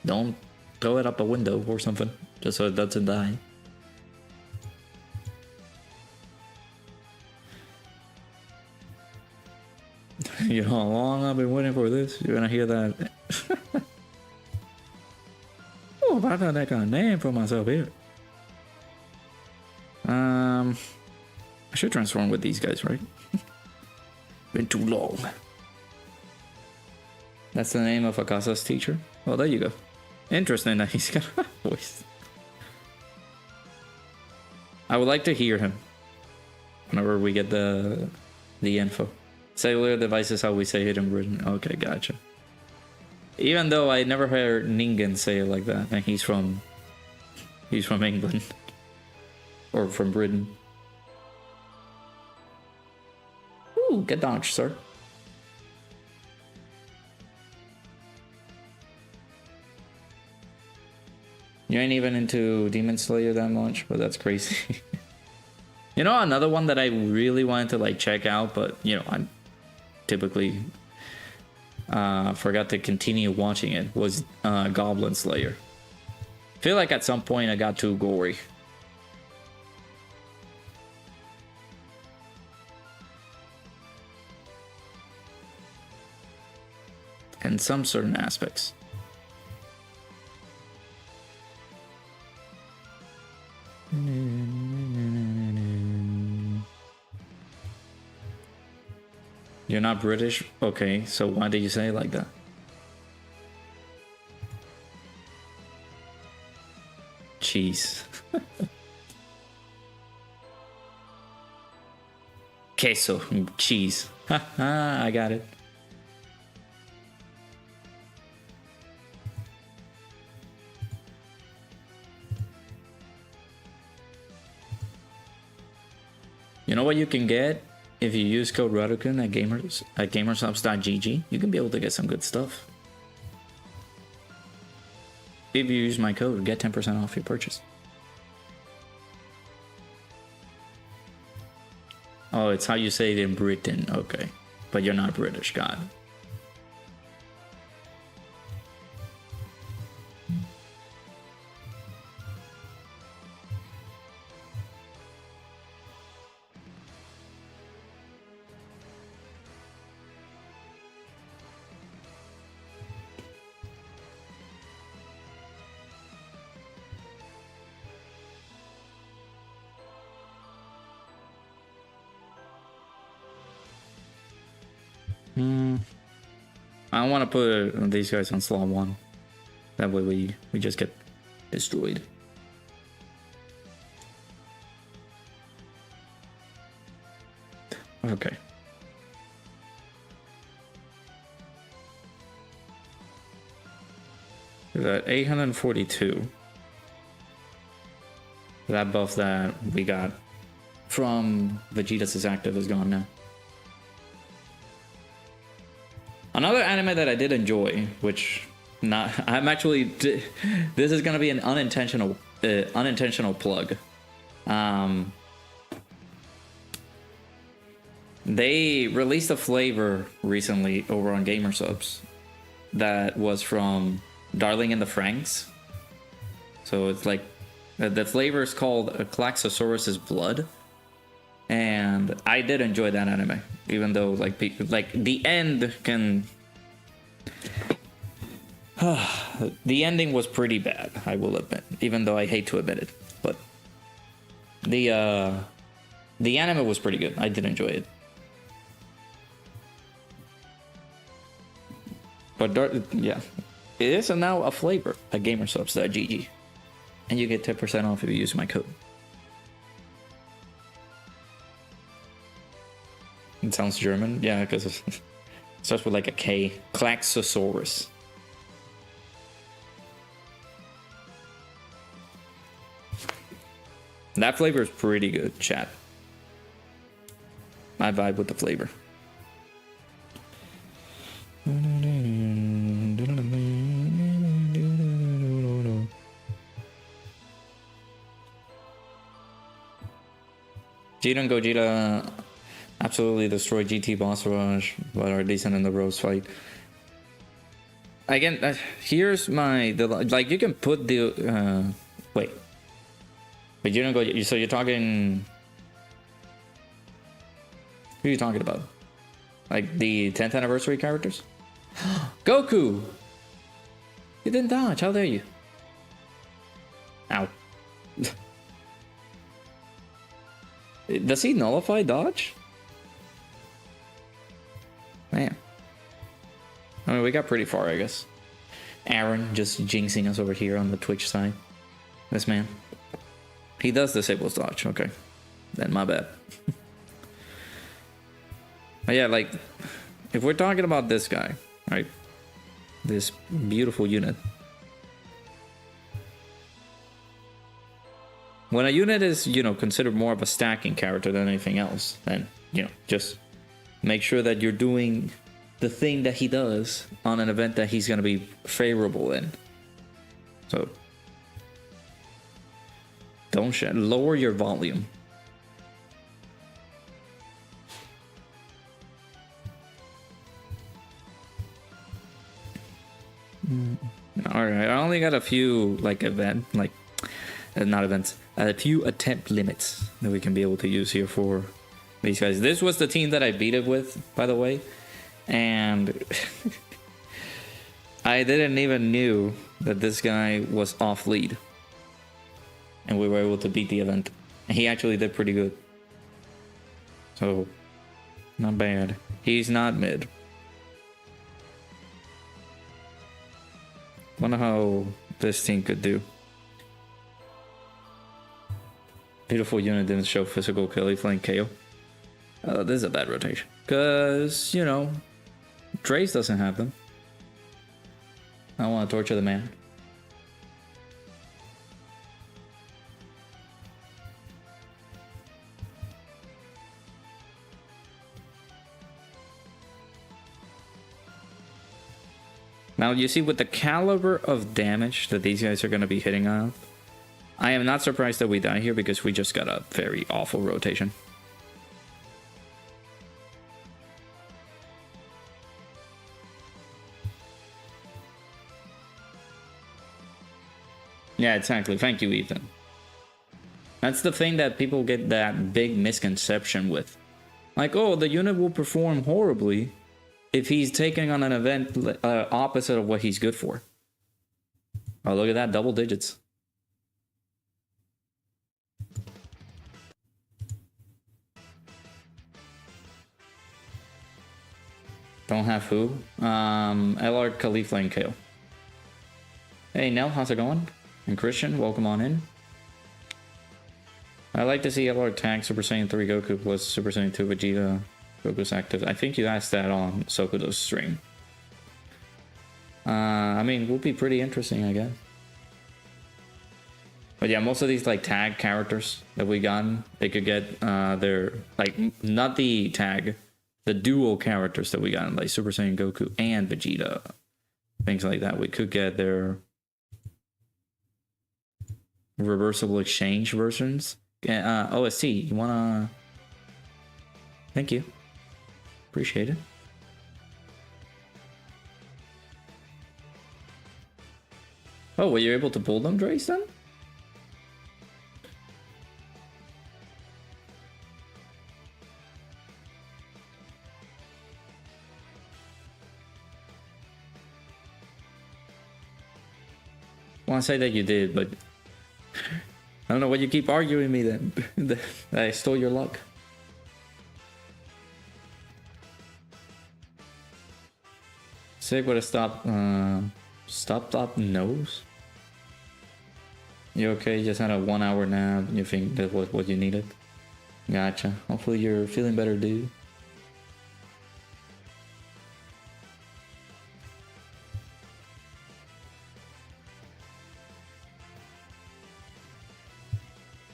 Don't throw it up a window or something, just so it doesn't die. You know how long I've been waiting for this? You're gonna hear that. Oh, I got that kind of name for myself here. I should transform with these guys, right? Been too long. That's the name of Akasa's teacher. Well, there you go. Interesting that he's got a voice. I would like to hear him whenever we get the info. Cellular device is how we say it in Britain. Okay, gotcha. Even though I never heard Ningen say it like that, and he's from England or from Britain. Ooh, get dodged, sir. You ain't even into Demon Slayer that much, but that's crazy. You know, another one that I really wanted to like check out, but you know, typically forgot to continue watching it was Goblin Slayer. I feel like at some point I got too gory. In some certain aspects. You're not British? Okay, so why did you say it like that? Cheese. Queso, cheese. Haha, I got it. You know what you can get if you use code Dokkan at gamersupps.gg? You can be able to get some good stuff. If you use my code, get 10% off your purchase. Oh, it's how you say it in Britain. Okay. But you're not British, God. I don't want to put these guys on slot 1. That way we just get destroyed. Okay. We're at 842. That buff that we got from Vegeta's active is gone now. Another anime that I did enjoy, which I'm actually, this is gonna be an unintentional plug. They released a flavor recently over on GamerSupps that was from Darling in the Franxx. So it's like the flavor is called Klaxosaurus's Blood. And I did enjoy that anime, even though like the end can the ending was pretty bad, I will admit, even though I hate to admit it. But the anime was pretty good. I did enjoy it. But yeah, it is now a flavor at gamersupps.gg, and you get 10% off if you use my code. It sounds German, yeah, because it starts with like a K. Klaxosaurus. That flavor is pretty good, chat. I vibe with the flavor. Vegeta and Gogeta absolutely destroyed GT boss rush, but are decent in the Rose fight. Again, here's my like you can put the wait, but you don't go. So you're talking. Who are you talking about? Like the 10th anniversary characters? Goku! You didn't dodge. How dare you? Ow. Does he nullify dodge? Man. I mean, we got pretty far, I guess. Aaron just jinxing us over here on the Twitch side. This man. He does disable dodge. Okay. Then my bad. But yeah, like, if we're talking about this guy, right? This beautiful unit. When a unit is, you know, considered more of a stacking character than anything else, then, you know, just make sure that you're doing the thing that he does on an event that he's going to be favorable in. So, don't lower your volume. All right, I only got a few like not events, a few attempt limits that we can be able to use here for these guys. This was the team that I beat it with, by the way, and I didn't even knew that this guy was off lead, and we were able to beat the event. And he actually did pretty good, so not bad. He's not mid. Wonder how this team could do. Beautiful unit didn't show physical Kelly flank KO. This is a bad rotation. Because, you know, Trace doesn't have them. I don't want to torture the man. Now, you see, with the caliber of damage that these guys are going to be hitting on, I am not surprised that we die here because we just got a very awful rotation. Yeah, exactly. Thank you, Ethan. That's the thing that people get that big misconception with. Like, oh, the unit will perform horribly if he's taking on an event opposite of what he's good for. Oh, look at that, double digits. Don't have who? LR Khalif Lane KO. Hey Nell, how's it going? And Christian, welcome on in. I like to see LR tag Super Saiyan 3 Goku plus Super Saiyan 2 Vegeta. Goku's active. I think you asked that on Sokudo's stream. I mean, would be pretty interesting, I guess. But yeah, most of these like tag characters that we got, they could get their like not the tag, the dual characters that we got, like Super Saiyan Goku and Vegeta, things like that. We could get their reversible exchange versions. OST, you wanna? Thank you. Appreciate it. Oh, were you able to pull them, Drace, then? I want to say that you did, but I don't know why you keep arguing me then. That I stole your luck. Sig would have stopped nose. You okay? You just had a 1 hour nap. You think that was what you needed? Gotcha. Hopefully you're feeling better, dude.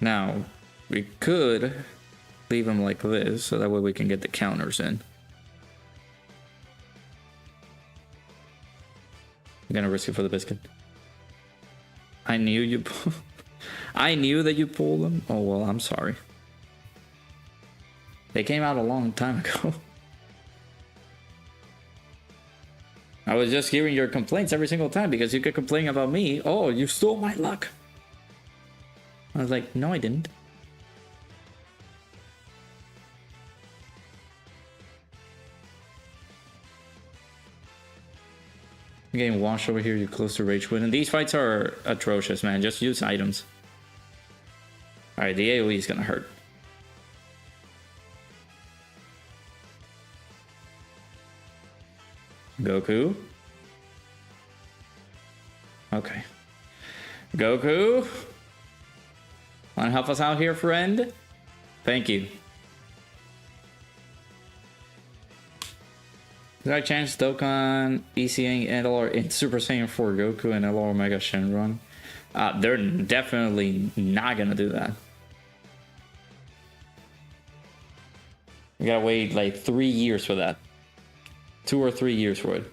Now, we could leave him like this, so that way we can get the counters in. I'm gonna risk it for the biscuit. I knew you. I knew that you pulled them. Oh well, I'm sorry. They came out a long time ago. I was just hearing your complaints every single time because you could complain about me. Oh, you stole my luck. I was like, no, I didn't. I'm getting washed over here, you're close to rage quit. And these fights are atrocious, man. Just use items. Alright, the AoE is gonna hurt. Goku. Okay. Goku. Wanna help us out here, friend? Thank you. Is there a chance Dokkan, ECA, and LR in Super Saiyan 4 Goku and LR Omega Shenron? They're definitely not gonna do that. We gotta wait like 3 years for that. 2 or 3 years for it.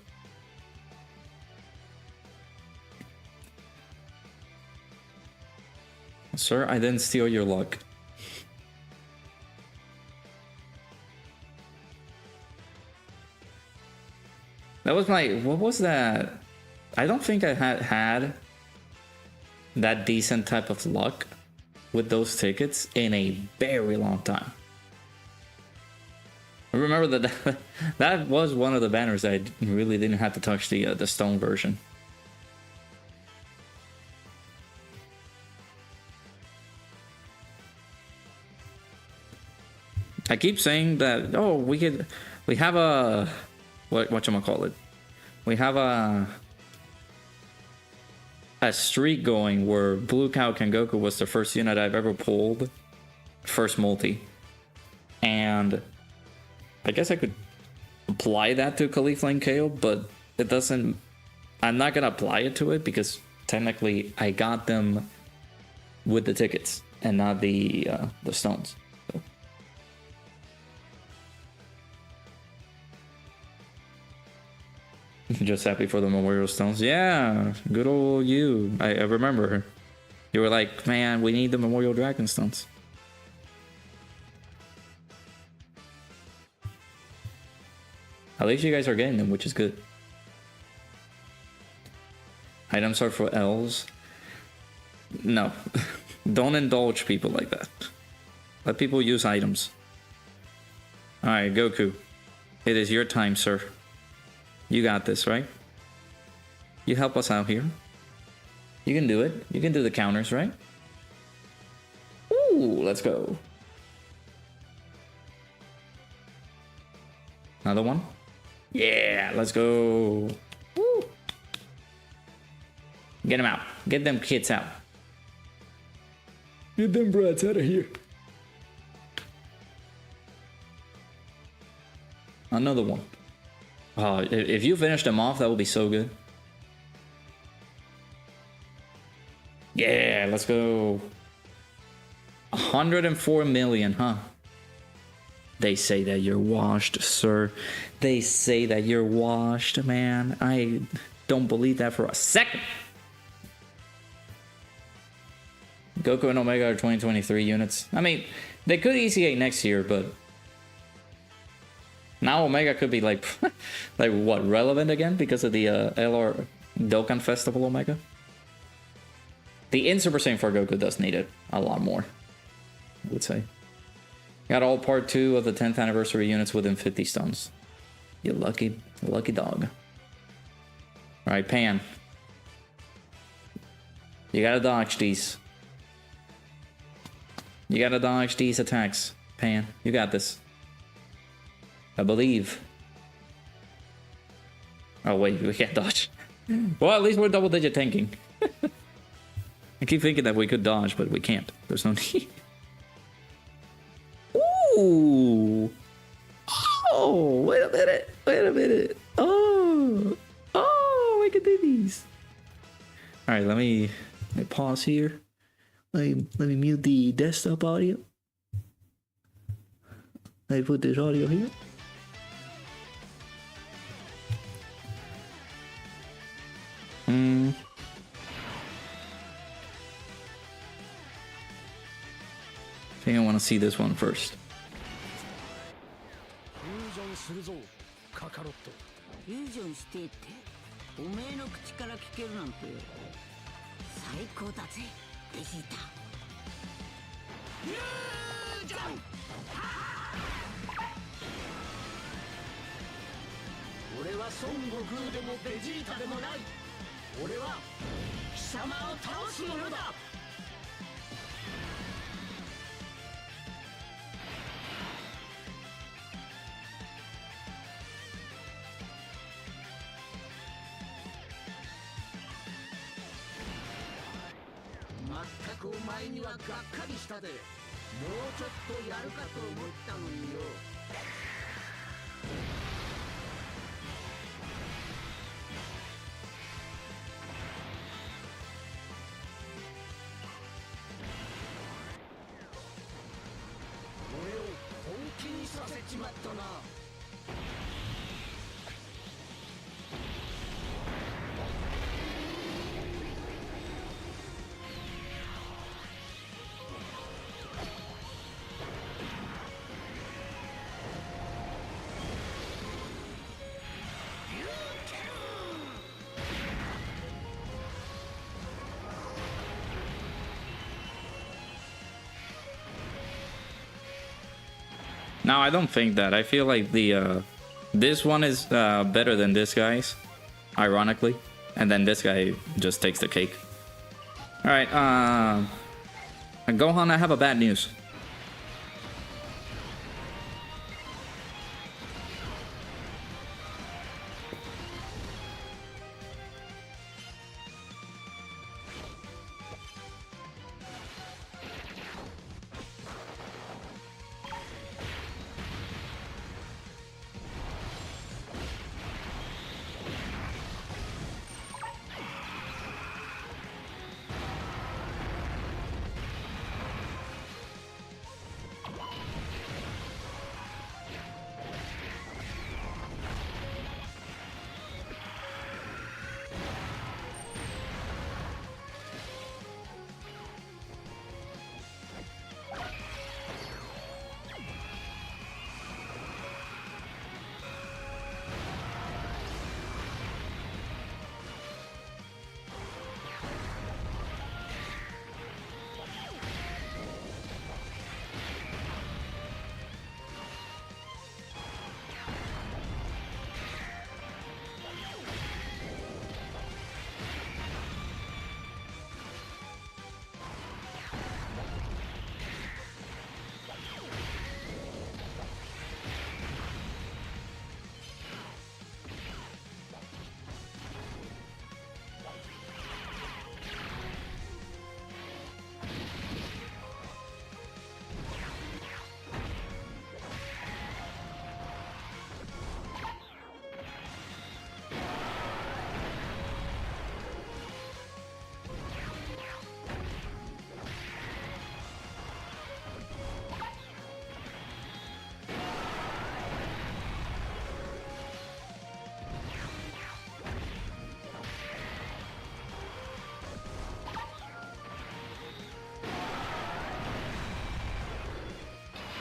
Sir, I didn't steal your luck. That was my... What was that? I don't think I had that decent type of luck with those tickets in a very long time. I remember that that was one of the banners that I really didn't have to touch the stone version. I keep saying that, oh, we have a, whatchamacallit? We have a streak going where Blue Cow Kengoku was the first unit I've ever pulled, first multi. And I guess I could apply that to Khalif Lane KO, but it doesn't, I'm not gonna apply it to it because technically I got them with the tickets and not the stones. So. Just happy for the memorial stones. Yeah, good old you. I remember. You were like, man, we need the memorial dragon stones. At least you guys are getting them, which is good. Items are for elves. No. Don't indulge people like that. Let people use items. Alright, Goku. It is your time, sir. You got this, right? You help us out here. You can do it. You can do the counters, right? Ooh, let's go. Another one? Yeah, let's go. Woo. Get them out. Get them kids out. Get them brats out of here. Another one. Oh, if you finish them off, that would be so good. Yeah, let's go. 104 million, huh? They say that you're washed, sir. They say that you're washed, man. I don't believe that for a second. Goku and Omega are 2023 units. I mean, they could ECA next year, but now Omega could be like, like what, relevant again because of the LR Dokkan Festival Omega? The in Super Saiyan 4 Goku does need it a lot more, I would say. Got all part 2 of the 10th anniversary units within 50 stones. You lucky dog. Alright, Pan. You gotta dodge these. You gotta dodge these attacks, Pan. You got this. I believe. Oh wait, we can't dodge. Well, at least we're double-digit tanking. I keep thinking that we could dodge, but we can't. There's no need. Ooh! Oh, wait a minute. Wait a minute. Oh! Oh, we can do these. Alright, let me pause here. Let me mute the desktop audio. Let me put this audio here. I think I want to see this one first. No, I don't think that. I feel like the this one is better than this guy's, ironically, and then this guy just takes the cake. All right, Gohan, I have a bad news.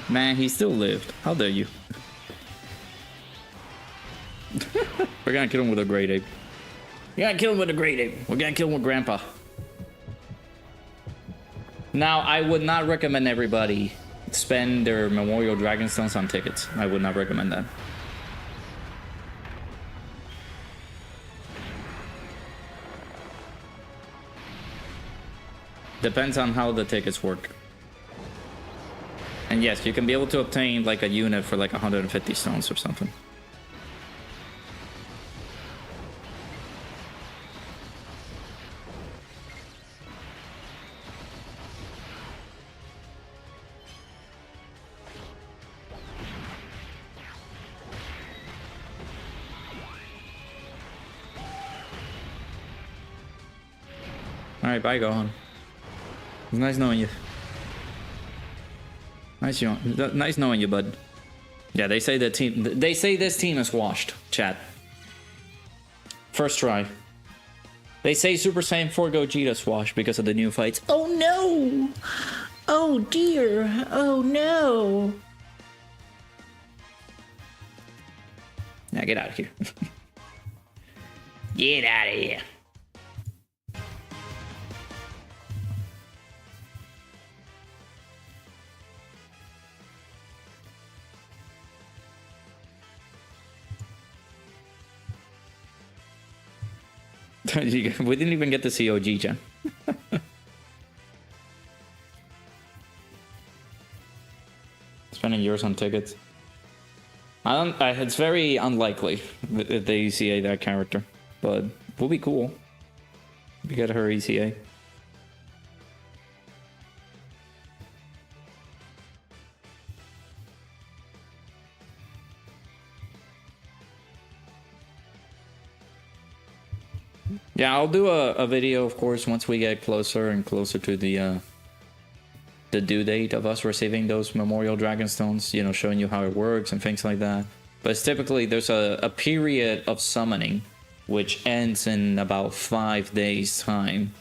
Man, he still lived. How dare you? We're gonna kill him with a great ape. We're gonna kill him with a great ape. We're gonna kill him with Grandpa. Now, I would not recommend everybody spend their Memorial Dragonstones on tickets. I would not recommend that. Depends on how the tickets work. And yes, you can be able to obtain like a unit for like 150 stones or something. Alright, bye, Gohan. It's nice knowing you. Nice knowing you, bud. Yeah, they say the team. They say this team is washed. Chat. First try. They say Super Saiyan 4 Gogeta's washed because of the new fights. Oh no! Oh dear! Oh no! Now get out of here. Get out of here. We didn't even get to see OG-chan. Spending years on tickets. It's very unlikely that they ECA that character, but will be cool. We get her ECA. Yeah, I'll do a video, of course, once we get closer and closer to the due date of us receiving those Memorial Dragonstones, you know, showing you how it works and things like that. But it's typically, there's a period of summoning, which ends in about 5 days' time.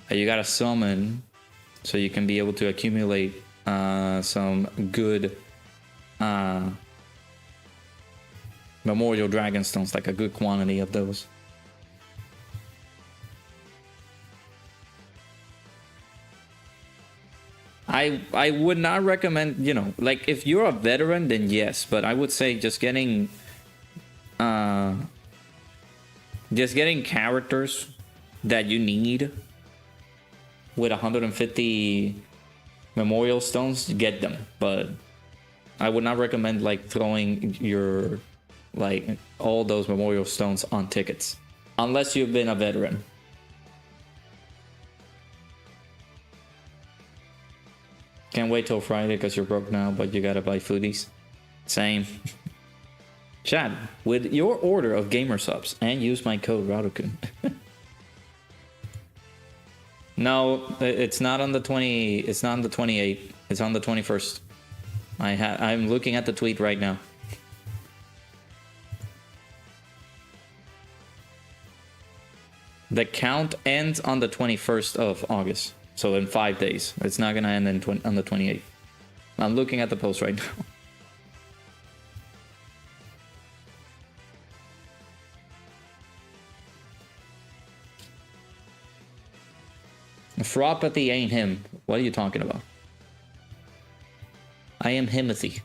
You gotta summon, so you can be able to accumulate some good Memorial Dragonstones, like a good quantity of those. I would not recommend, you know, like if you're a veteran, then yes, but I would say just getting characters that you need with 150 memorial stones, get them. But I would not recommend like throwing your like all those memorial stones on tickets unless you've been a veteran. Can't wait till Friday because you're broke now, but you gotta buy foodies. Same. Chad, with your order of gamer subs and use my code Radoku. No, it's not on the 20. It's not on the 28th. It's on the 21st. I'm looking at the tweet right now. The count ends on the 21st of August. So in 5 days. It's not gonna end on the 28th. I'm looking at the post right now. Fropathy ain't him. What are you talking about? I am Himothy.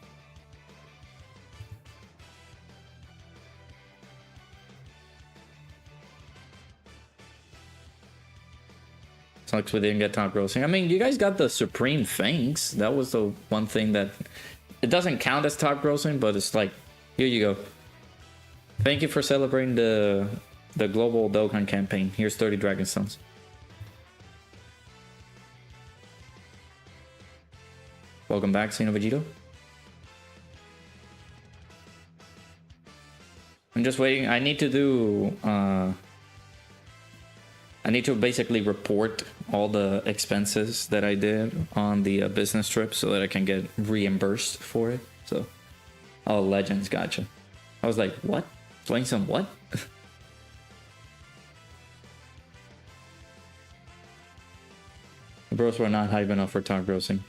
Sucks we didn't get top grossing. I mean, you guys got the Supreme Fangs. That was the one thing that... It doesn't count as top grossing, but it's like, here you go. Thank you for celebrating the global Dokkan campaign. Here's 30 Dragon Stones. Welcome back, Xeno Vegito. I'm just waiting. I need to do... I need to basically report all the expenses that I did on the business trip so that I can get reimbursed for it. So, oh, Legends, gotcha. I was like, what? Playing some what? The bros were not hype enough for top grossing.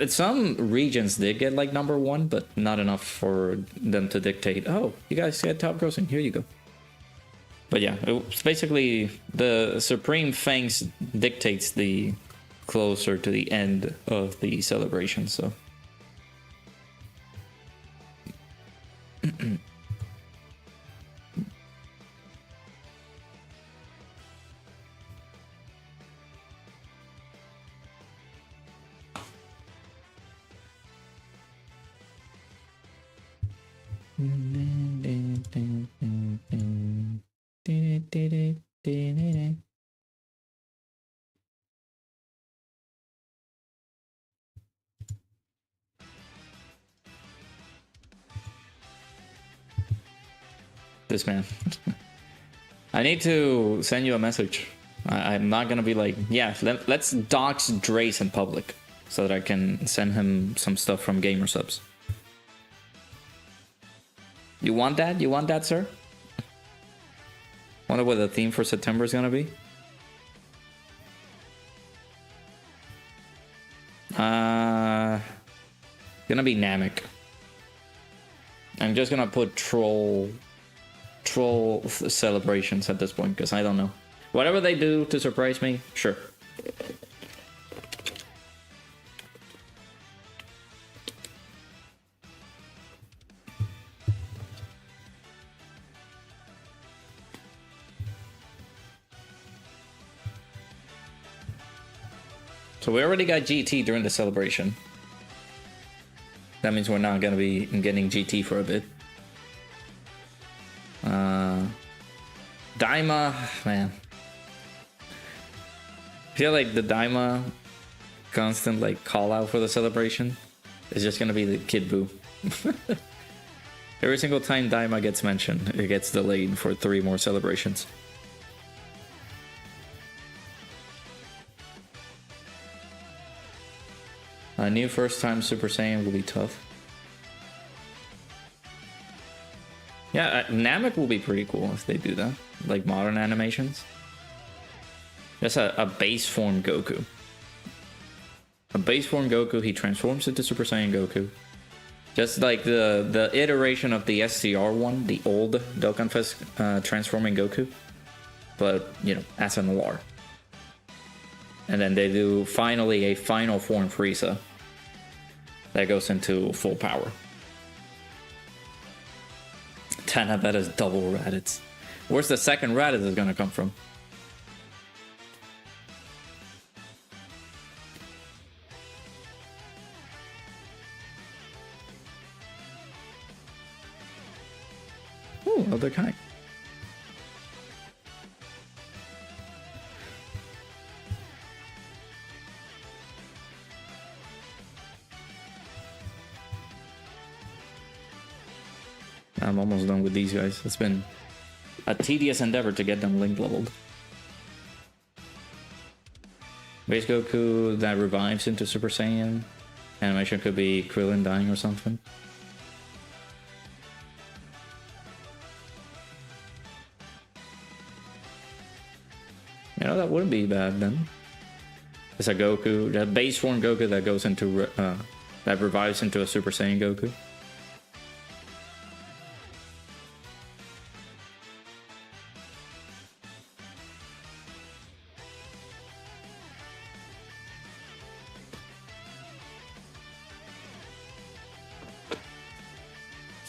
Some regions did get like #1, but not enough for them to dictate, oh, you guys get top grossing, here you go. But yeah, it's basically the Supreme Fangs dictates the closer to the end of the celebration, so. This man. I need to send you a message. I'm not gonna be like, yeah, let's dox Drace in public so that I can send him some stuff from gamer subs. You want that? You want that, sir? Wonder what the theme for September is gonna be. Gonna be Namek. I'm just gonna put troll celebrations at this point because I don't know. Whatever they do to surprise me, sure. So we already got GT during the celebration. That means we're not gonna be getting GT for a bit. Daima, man. I feel like the Daima constant like call out for the celebration is just gonna be the Kid Buu. Every single time Daima gets mentioned, it gets delayed for 3 more celebrations. A new first time Super Saiyan will be tough. Yeah, Namek will be pretty cool if they do that. Like modern animations. Just a base form Goku. A base form Goku, he transforms into Super Saiyan Goku. Just like the iteration of the SCR one, the old Dokkan Fest transforming Goku. But, you know, as an LR. And then they do finally a final form Frieza that goes into full power. Tanabeta's double Raditz. Where's the second Raditz is gonna come from? Ooh, other kind. I'm almost done with these guys. It's been a tedious endeavor to get them link leveled. Base Goku that revives into Super Saiyan. Animation could be Krillin dying or something. You know, that wouldn't be bad then. It's a Goku, that base form Goku that goes into, that revives into a Super Saiyan Goku.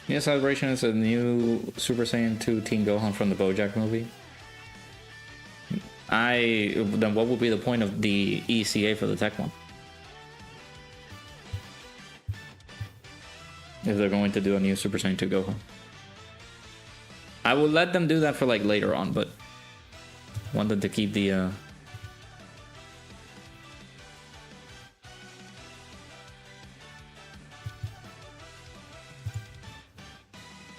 Yeah, Celebration is a new Super Saiyan 2 Teen Gohan from the BoJack movie. Then what would be the point of the ECA for the tech one? If they're going to do a new Super Saiyan 2 Gohan. I will let them do that for like later on, but wanted to keep the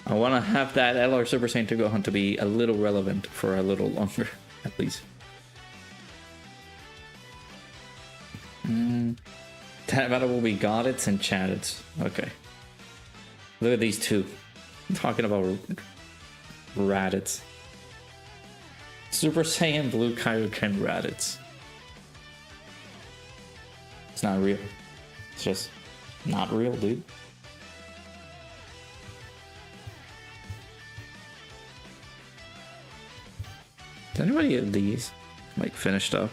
I want to have that LR Super Saiyan 2 Gohan to be a little relevant for a little longer, at least. That battle will be Goddets and Chaddits. Okay. Look at these two. I'm talking about Raditz. Super Saiyan Blue Kaioken Raditz. It's not real. It's just not real, dude. Does anybody have these like finished up?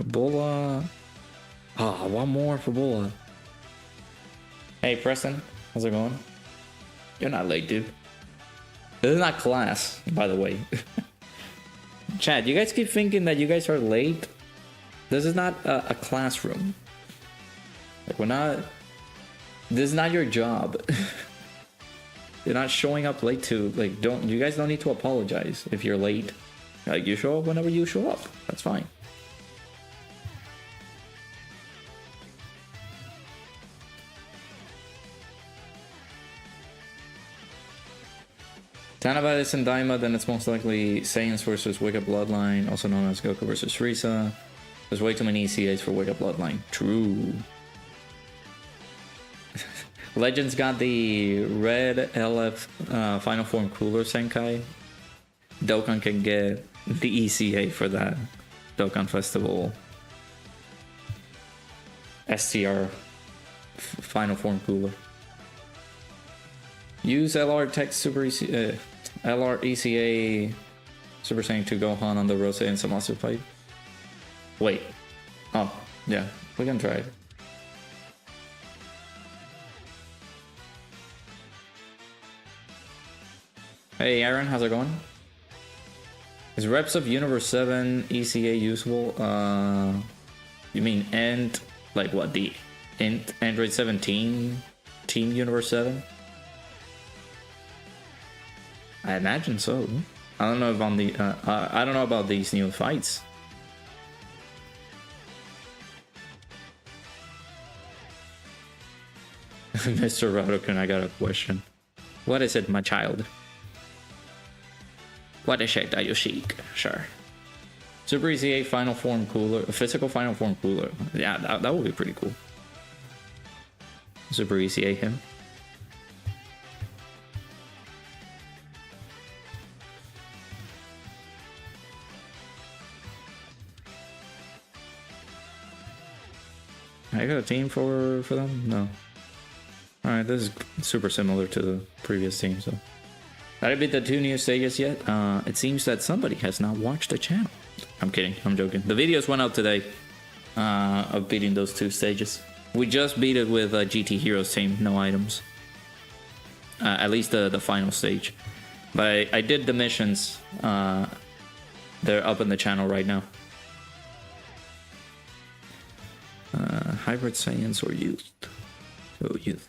Bulla. Ah, one more for Bulla. Hey Preston, how's it going? You're not late, dude. This is not class, by the way. Chad, you guys keep thinking that you guys are late. This is not a classroom. Like, we're not. This is not your job. You're not showing up late to, like, you guys don't need to apologize if you're late. Like, you show up whenever you show up. That's fine. Tanabata is in Daima, then it's most likely Saiyans versus Wicked Bloodline, also known as Goku versus Frieza. There's way too many ECAs for Wicked Bloodline. True. Legends got the red LF Final Form Cooler Senkai. Dokkan can get the ECA for that. Dokkan Festival. STR Final Form Cooler. Use LR Tech Super ECA, LR ECA Super Saiyan 2 Gohan on the Rose and Samasu fight. Wait. Oh, yeah. We can try it. Hey Aaron, how's it going? Is Reps of Universe 7 ECA usable? You mean like what, the Android 17 Team Universe 7? I imagine so. I don't know if on the I don't know about these new fights. Mr. Radokan, I got a question. What is it, my child? What is it that you seek? Sure. Super ECA Final Form Cooler, Physical Final Form Cooler. Yeah, that would be pretty cool. Super ECA him. I got a team for them? No. Alright, this is super similar to the previous team, so. Did I beat the 2 new stages yet? It seems that somebody has not watched the channel. I'm kidding, I'm joking. The videos went out today of beating those 2 stages. We just beat it with a GT Heroes team, no items. At least the final stage. But I did the missions. They're up in the channel right now. Hybrid Science or Youth? Oh, Youth.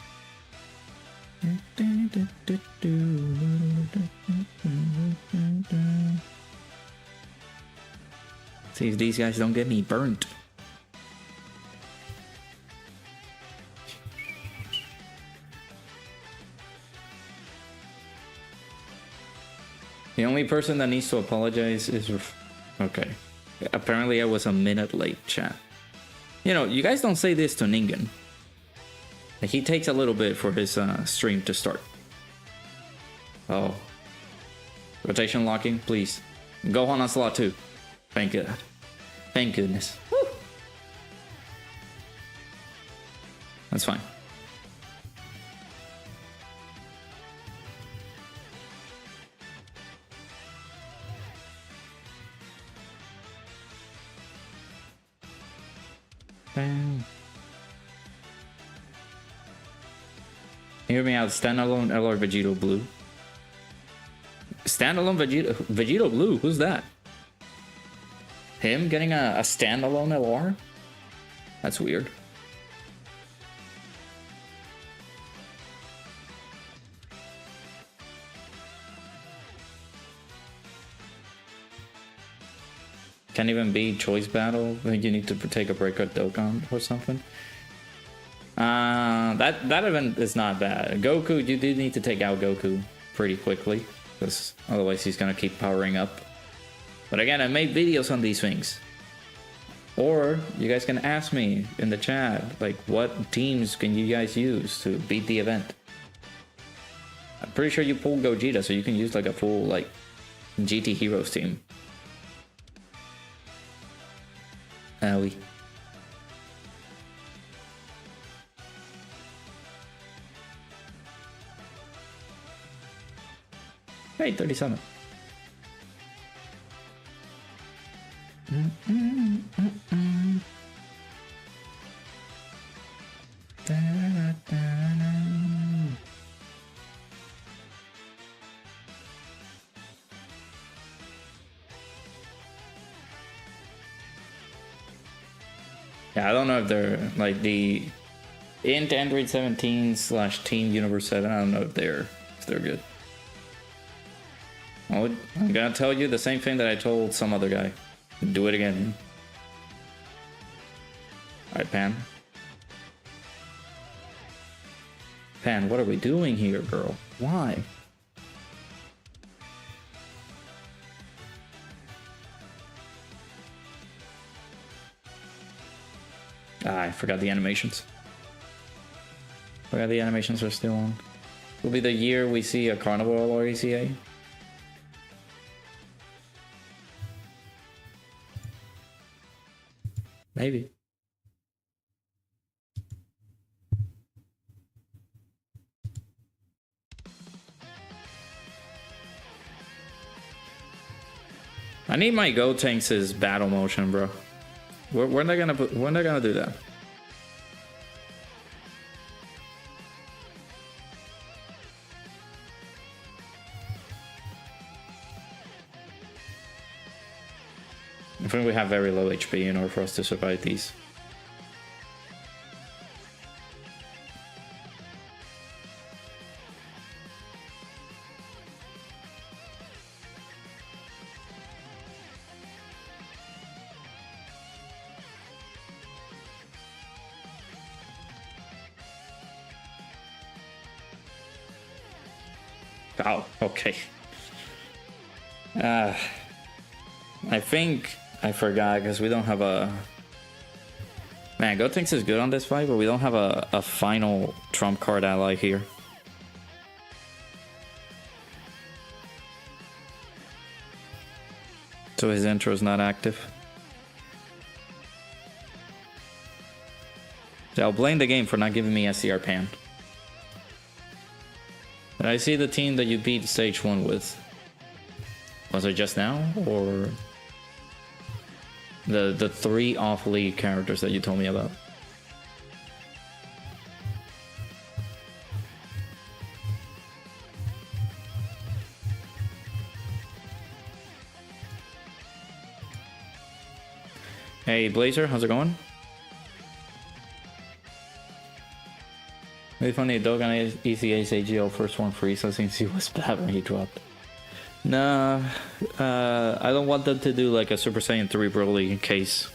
See if these guys don't get me burnt. The only person that needs to apologize is... Okay. Apparently I was a minute late, chat. You know, you guys don't say this to Ningen. He takes a little bit for his stream to start. Oh. Rotation locking, please. Gohan on slot 2. Thank God. Thank goodness. Woo. That's fine. Bam. Hear me out, standalone LR Vegito Blue. Standalone Vegito Blue, who's that? Him getting a standalone LR? That's weird. Can't even be choice battle. I think you need to take a break at Dokkan or something. That event is not bad. Goku, you do need to take out Goku pretty quickly, because otherwise he's gonna keep powering up. But again, I made videos on these things. Or you guys can ask me in the chat, like, what teams can you guys use to beat the event? I'm pretty sure you pull Gogeta, so you can use like a full like GT Heroes team. Owie. Hey, 37. Yeah, I don't know if they're like the int Android 17/Team Universe 7. I don't know if they're good. I'm gonna tell you the same thing that I told some other guy. Do it again. Alright, Pan. Pan, what are we doing here, girl? Why? Ah, I forgot the animations. Forgot the animations are still on. Will be the year we see a Carnival or ECA. Maybe. I need my Gotenks' battle motion, bro. When they gonna do that? I think we have very low HP in order for us to survive these. Oh, okay. I think I forgot because we don't have a... Man, Gotenks is good on this fight, but we don't have a final trump card ally here. So his intro is not active. So I'll blame the game for not giving me SCR Pan. Did I see the team that you beat stage 1 with? Was it just now, or the 3 off-league characters that you told me about? Hey Blazer, how's it going? Really funny, Dokkan ECA's AGL first one free, so since he was bad when he dropped. Nah, I don't want them to do like a Super Saiyan 3 Broly in case.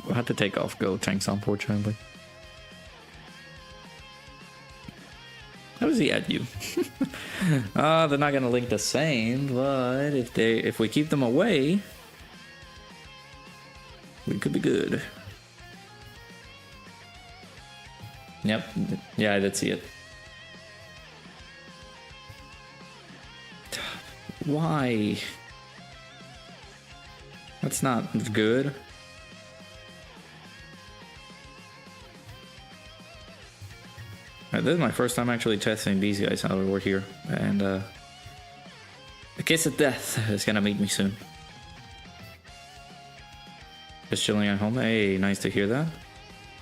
We'll have to take off Go Tanks, unfortunately. How does he add you? They're not gonna link the same, but if we keep them away, we could be good. Yep, yeah, I did see it. Why? That's not good. This is my first time actually testing these guys out over here, and the kiss of death is gonna meet me soon. Just chilling at home. Hey, nice to hear that.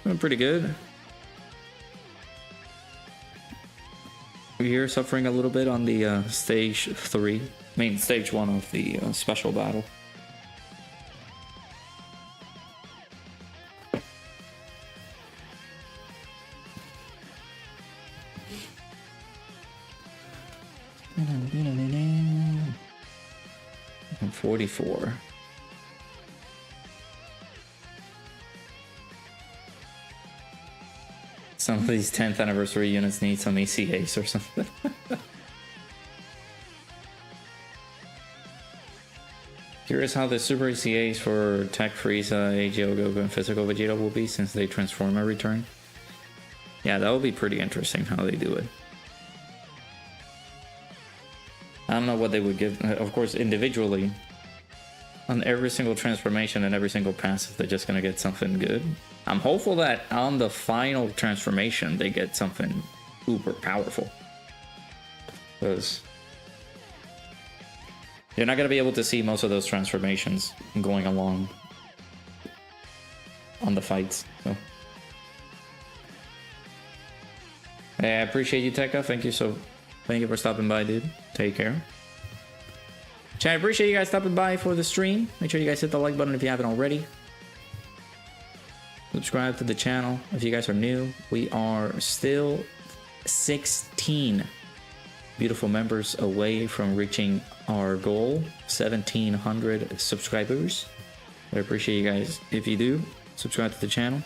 Doing pretty good. We're here suffering a little bit on the stage 3, I mean stage 1 of the special battle. I'm 44. Some of these 10th anniversary units need some ECAs or something. Curious how the Super ECAs for Tech Frieza, AGL Goku, and Physical Vegeta will be since they transform every turn. Yeah, that will be pretty interesting how they do it. I don't know what they would give. Of course, individually, on every single transformation and every single pass, they're just gonna get something good. I'm hopeful that on the final transformation, they get something uber powerful. Because you're not gonna be able to see most of those transformations going along on the fights. So. Hey, I appreciate you, Tekka. Thank you for stopping by, dude. Take care. Chat, I appreciate you guys stopping by for the stream. Make sure you guys hit the like button if you haven't already. Subscribe to the channel if you guys are new. We are still 16 beautiful members away from reaching our goal, 1,700 subscribers. I appreciate you guys. If you do, subscribe to the channel.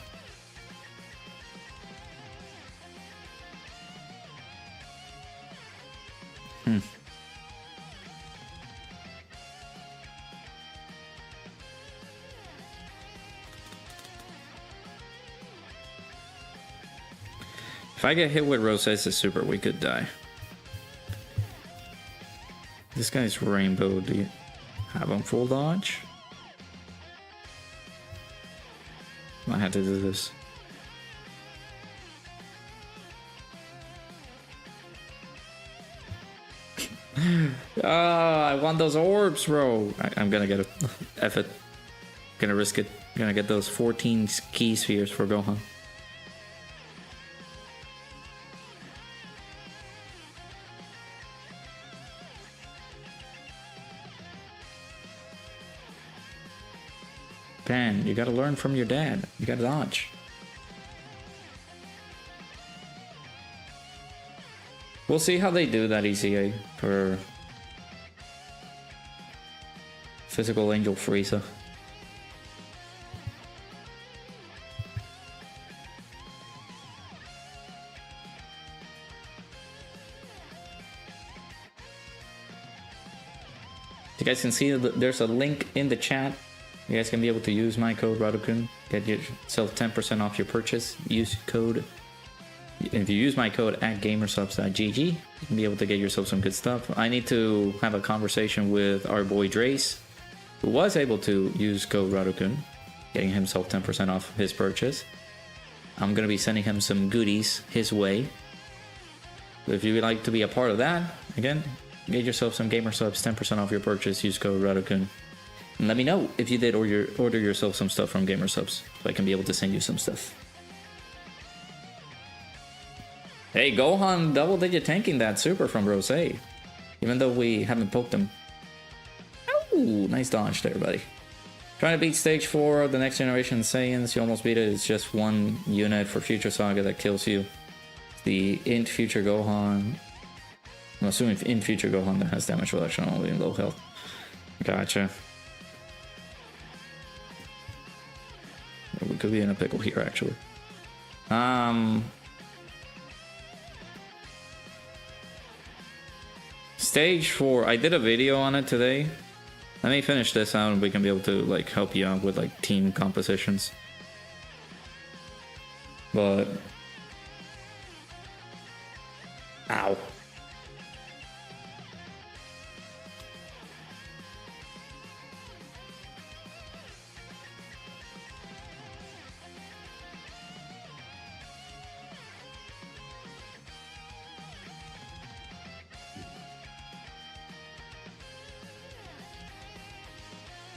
If I get hit with Rose's super, we could die. This guy's rainbow. Do you have him full dodge? I had to do this. I want those orbs, bro. I'm gonna get it. F it. Gonna risk it. Gonna get those 14 key spheres for Gohan. Pan, you gotta learn from your dad. You gotta dodge. We'll see how they do that ECA for Physical Angel Frieza. You guys can see there's a link in the chat. You guys can be able to use my code Radokun, get yourself 10% off your purchase. Use code. If you use my code at gamersubs.gg, you can be able to get yourself some good stuff. I need to have a conversation with our boy Drace, who was able to use code Radokun, getting himself 10% off his purchase. I'm gonna be sending him some goodies his way. If you would like to be a part of that, again, get yourself some gamer subs, 10% off your purchase. Use code Radokun. And let me know if you did order yourself some stuff from gamer subs, so I can be able to send you some stuff. Hey, Gohan double-digit tanking that super from Rose, even though we haven't poked him. Oh, nice dodge there, buddy. Trying to beat stage 4 of the next generation Saiyans. You almost beat it. It's just one unit for Future Saga that kills you. The Int Future Gohan. I'm assuming in Future Gohan that has damage reduction only in low health. Gotcha. We could be in a pickle here, actually. Stage 4. I did a video on it today. Let me finish this out and we can be able to like help you out with like team compositions. But ow.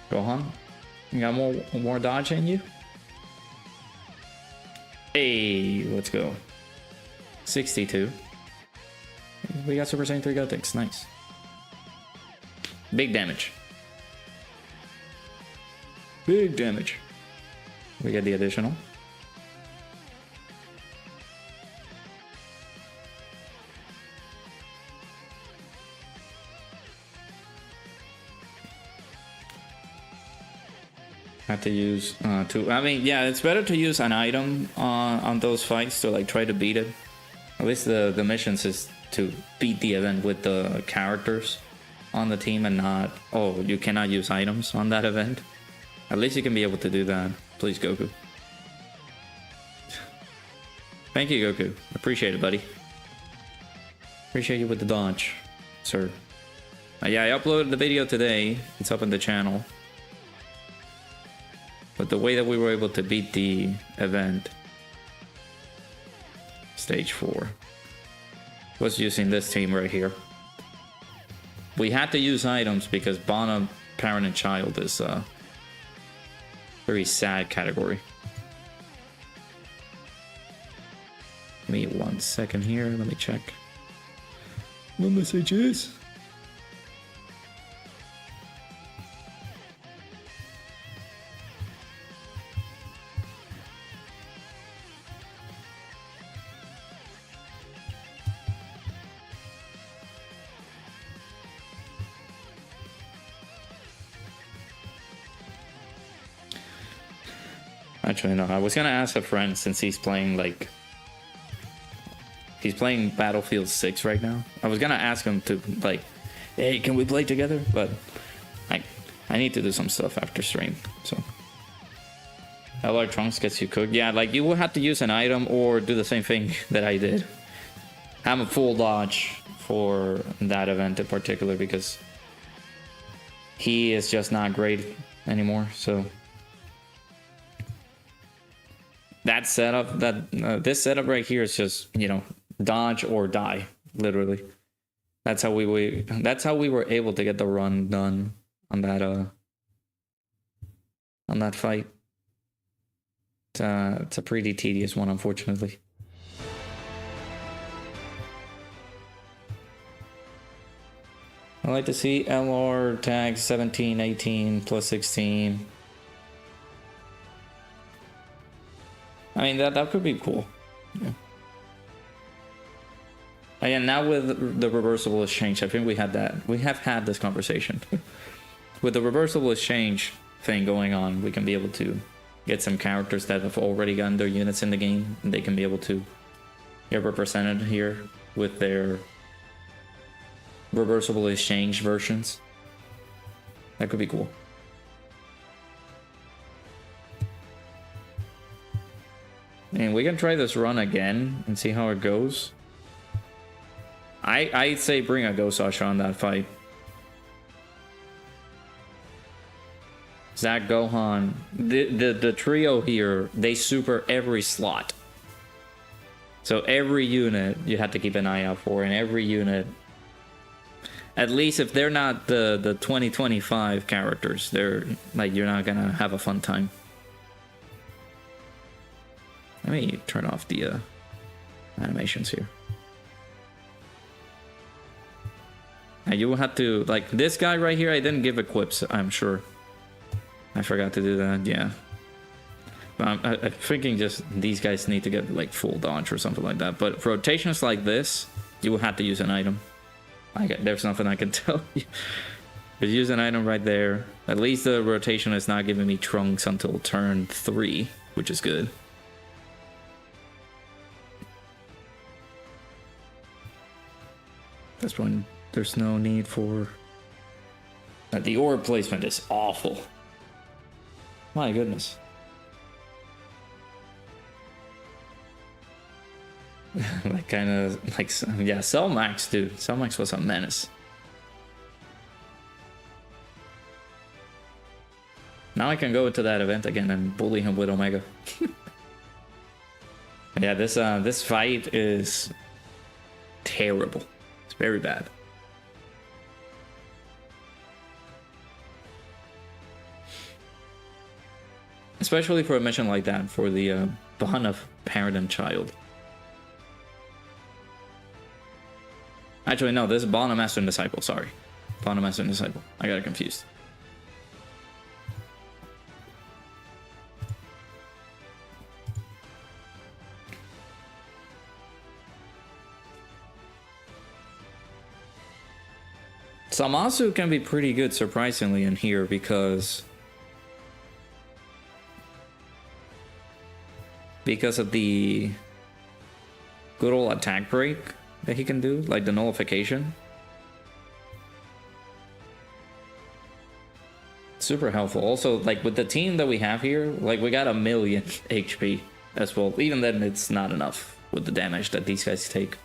Gohan, you got more dodge in you? Hey, let's go. 62. We got Super Saiyan 3 Gotenks, nice. Big damage. Big damage. We get the additional. Have to use I mean, yeah, it's better to use an item on those fights to like try to beat it. At least the missions is to beat the event with the characters on the team and not, oh, you cannot use items on that event. At least you can be able to do that. Please, Goku. Thank you, Goku. Appreciate it, buddy. Appreciate you with the dodge, sir. Yeah, I uploaded the video today. It's up on the channel. But the way that we were able to beat the event, stage 4, was using this team right here. We had to use items because Bana, parent and child is a very sad category. Give me 1 second here, let me check. What message is? Actually, no, I was gonna ask a friend since he's playing like... He's playing Battlefield 6 right now. I was gonna ask him to like, hey, can we play together? But I need to do some stuff after stream, so... LR Trunks gets you cooked. Yeah, like you will have to use an item or do the same thing that I did. I'm a full dodge for that event in particular because he is just not great anymore, so... That setup, this setup right here is just, you know, dodge or die, literally. That's how we were able to get the run done on that fight. It's a pretty tedious one, unfortunately. I like to see LR tags 17, 18, plus 16. I mean, that could be cool. Yeah. Again, now with the reversible exchange, I think we have had this conversation. With the reversible exchange thing going on, we can be able to get some characters that have already gotten their units in the game, and they can be able to get represented here with their reversible exchange versions. That could be cool. And we can try this run again and see how it goes. I'd say bring a Ghost Usher on that fight. Zach, Gohan, the trio here, they super every slot So every unit you had to keep an eye out for, and every unit, at least if they're not the 2025 characters, they're like, you're not gonna have a fun time. Let me turn off the animations here. Now you will have to, like, this guy right here, I didn't give equips, I'm sure. I forgot to do that, yeah. But I'm thinking just these guys need to get like full dodge or something like that. But for rotations like this, you will have to use an item. There's nothing I can tell you. But use an item right there. At least the rotation is not giving me trunks until turn 3, which is good. This one, there's no need for... The orb placement is awful. My goodness. Like kind of like, yeah, Cellmax, dude. Cellmax was a menace. Now I can go into that event again and bully him with Omega. Yeah, this fight is terrible. It's very bad. Especially for a mission like that, for the bond of parent and child. Actually, no, this is Bond of Master and Disciple, sorry. Bond of Master and Disciple. I got it confused. Zamasu can be pretty good, surprisingly, in here because of the good old attack break that he can do, like the nullification. Super helpful. Also, like with the team that we have here, like we got 1,000,000 HP as well. Even then, it's not enough with the damage that these guys take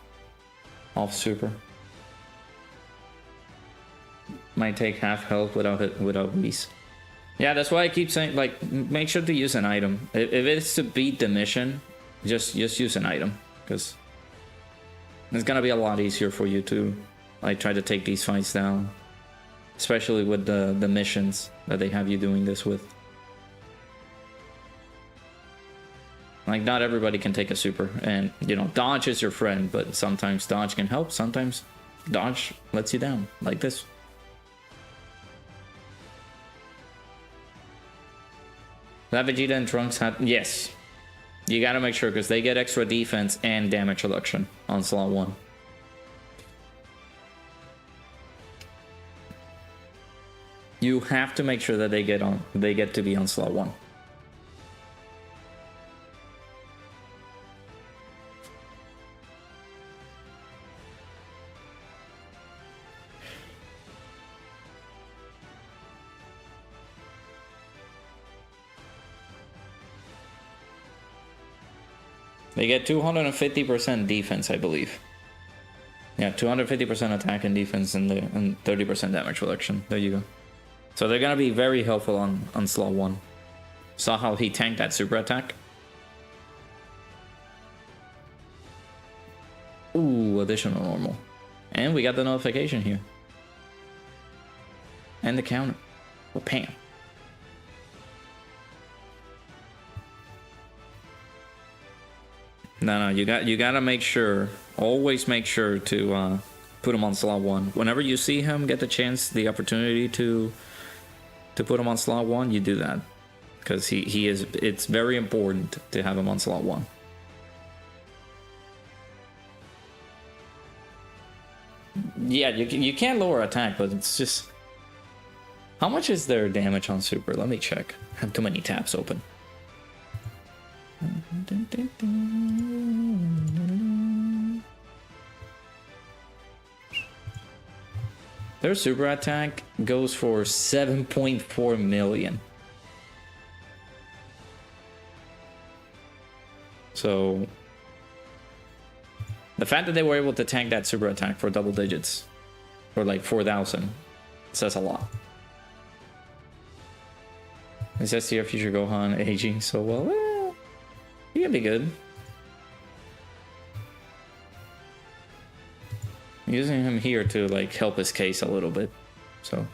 off super. Might take half health without Whis. Yeah, that's why I keep saying, like, make sure to use an item. If it's to beat the mission, just use an item, because it's gonna be a lot easier for you to like try to take these fights down, especially with the missions that they have you doing this with. Like, not everybody can take a super, and you know, dodge is your friend, but sometimes dodge can help, sometimes dodge lets you down, like this. That Vegeta and Trunks had... Yes. You gotta make sure, because they get extra defense and damage reduction on slot 1. You have to make sure that they get to be on slot 1. They get 250% defense, I believe. Yeah, 250% attack and defense and 30% damage reduction. There you go. So they're gonna be very helpful on slot 1. Saw how he tanked that super attack? Ooh, additional normal. And we got the notification here. And the counter. Oh, bam. No, you gotta make sure, always make sure to put him on slot 1. Whenever you see him get the opportunity to put him on slot 1, you do that, because he is. It's very important to have him on slot 1. Yeah, you can lower attack, but it's just, how much is their damage on super? Let me check. I have too many tabs open. Their super attack goes for 7.4 million. So the fact that they were able to tank that super attack for double digits, for like 4,000, says a lot. It says here future Gohan aging so well. He can be good. using him here to like help his case a little bit. So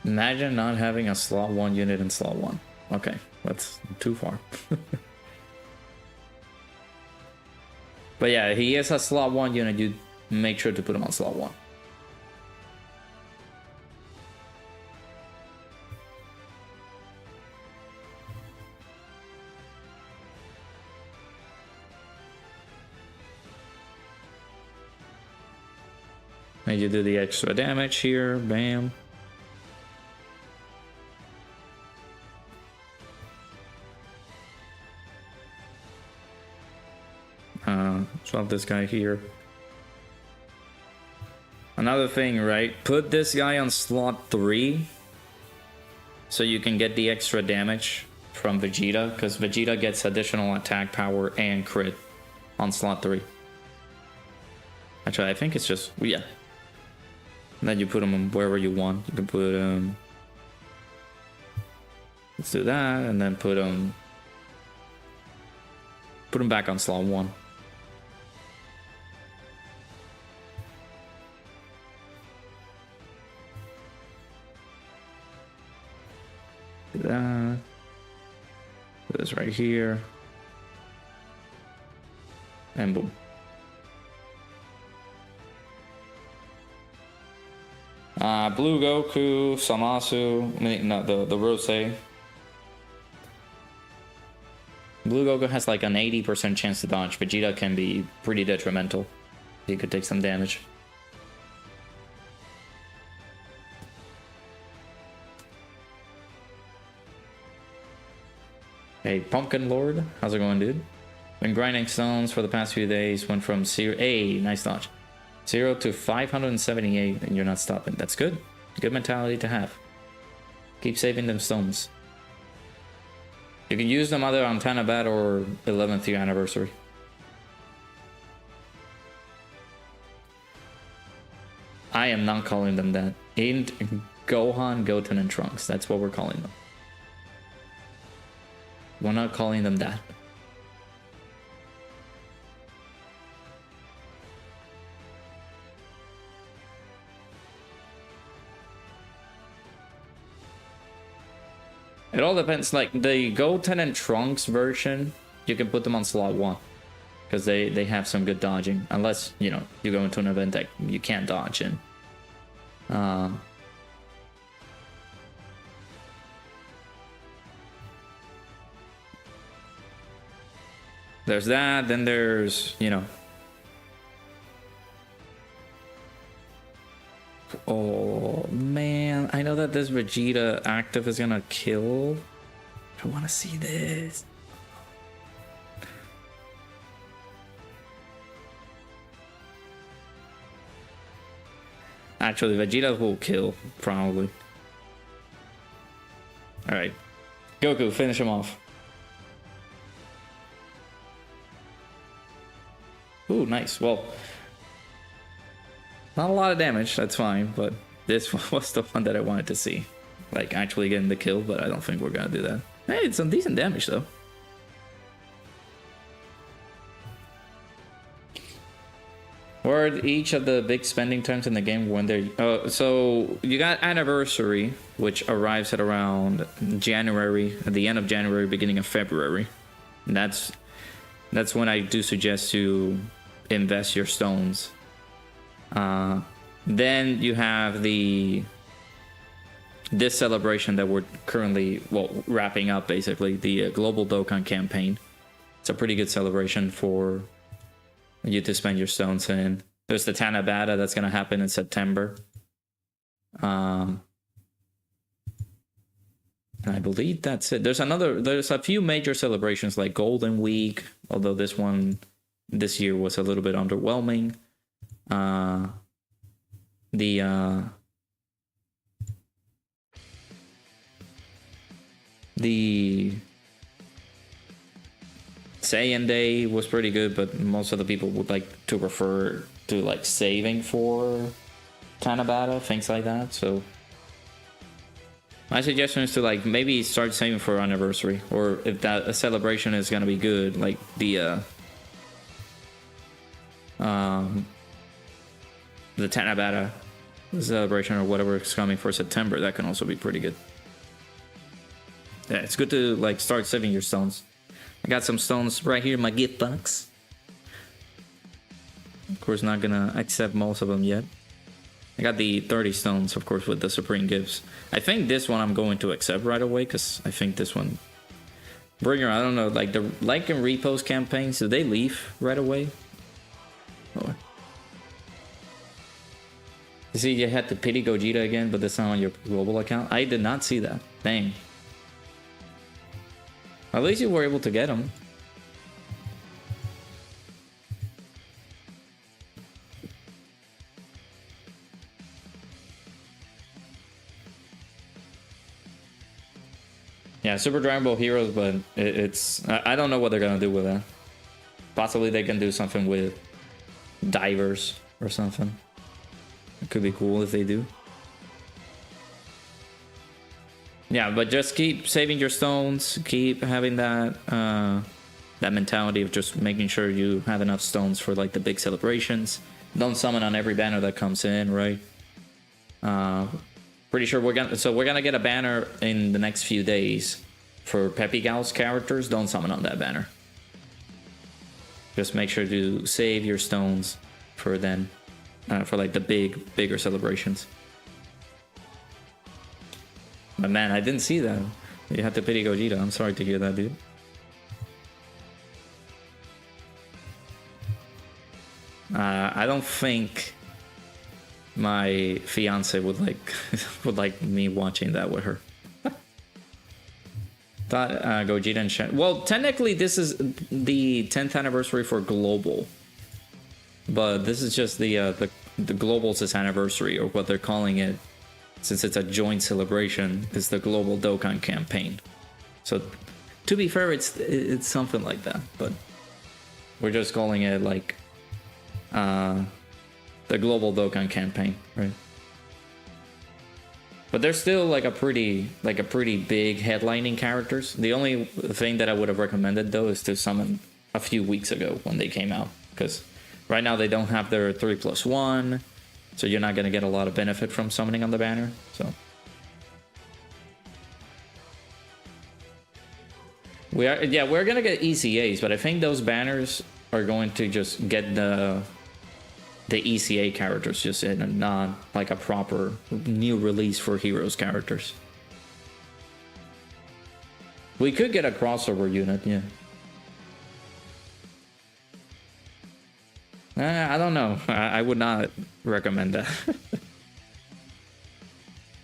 imagine not having a slot 1 unit in slot 1. Okay, that's too far. But yeah, he is a slot 1 unit. You make sure to put him on slot 1. And you do the extra damage here, bam. Swap this guy here. Another thing, right? Put this guy on slot 3 so you can get the extra damage from Vegeta, because Vegeta gets additional attack power and crit on slot 3. Actually, I think it's just, yeah. And then you put him wherever you want. You can put him, let's do that, and then put him back on slot 1. Do that. Put this right here. And boom. Blue Goku, Samasu, no, the Rose. Blue Goku has like an 80% chance to dodge. Vegeta can be pretty detrimental. He could take some damage. Hey, Pumpkin Lord, how's it going, dude? Been grinding stones for the past few days. Went from 0, hey, nice dodge. 0 to 578, and you're not stopping. That's good. Good mentality to have. Keep saving them stones. You can use them either on Tanabat or 11th year anniversary. I am not calling them that. Ain't Gohan, Goten, and Trunks. That's what we're calling them. We're not calling them that. It all depends. Like the Goten and Trunks version, you can put them on slot 1 because they have some good dodging. Unless, you know, you go into an event that you can't dodge in. There's that, then there's, you know. Oh man, I know that this Vegeta active is gonna kill. I wanna see this. Actually, Vegeta will kill, probably. Alright. Goku, finish him off. Ooh, nice. Well, not a lot of damage, that's fine, but this was the one that I wanted to see. Like, actually getting the kill, but I don't think we're gonna do that. Hey, it's some decent damage, though. What are each of the big spending times in the game when they're... so, you got Anniversary, which arrives at around January, at the end of January, beginning of February. And that's when I do suggest to invest your stones. Then you have this celebration that we're currently, well, wrapping up, basically, the Global Dokkan campaign. It's a pretty good celebration for you to spend your stones in. There's the Tanabata that's going to happen in September. And I believe that's it. There's a few major celebrations like Golden Week, although this year was a little bit underwhelming. The Saiyan Day was pretty good, but most of the people would like to refer to like saving for Tanabata, things like that. So My suggestion is to like maybe start saving for anniversary, or if that a celebration is gonna be good, like the Tanabata celebration or whatever is coming for September. That can also be pretty good. Yeah, it's good to like start saving your stones. I got some stones right here in my gift box. Of course, not gonna accept most of them yet. I got the 30 stones, of course, with the Supreme Gifts. I think this one I'm going to accept right away, because I think this one... Bringer, I don't know, like the like and repost campaigns, do they leave right away? Oh. You see, you had to pity Gogeta again, but this time on your global account? I did not see that. Dang. At least you were able to get them. Yeah, Super Dragon Ball Heroes, but it's... I don't know what they're gonna do with that. Possibly they can do something with divers or something. It could be cool if they do. Yeah, but just keep saving your stones. Keep having that that mentality of just making sure you have enough stones for like the big celebrations. Don't summon on every banner that comes in, right? Pretty sure we're gonna get a banner in the next few days for Peppy Gal's characters. Don't summon on that banner. Just make sure to save your stones for then, for like the bigger celebrations. But man, I didn't see that. You have to pity Gogeta. I'm sorry to hear that, dude. I don't think my fiance would like me watching that with her. Thought Gogeta and Shen. Well, technically this is the 10th anniversary for Global, but this is just the Global's anniversary, or what they're calling it, since it's a joint celebration. Is the Global Dokkan campaign. So, to be fair, it's something like that, but we're just calling it like the Global Dokkan campaign, right? But they're still like a pretty big headlining characters. The only thing that I would have recommended though is to summon a few weeks ago when they came out, because right now they don't have their 3+1, so you're not gonna get a lot of benefit from summoning on the banner. So we're gonna get ECAs, but I think those banners are going to just get the ECA characters just in, and not like a proper new release for Heroes characters. We could get a crossover unit, yeah. I don't know. I would not recommend that.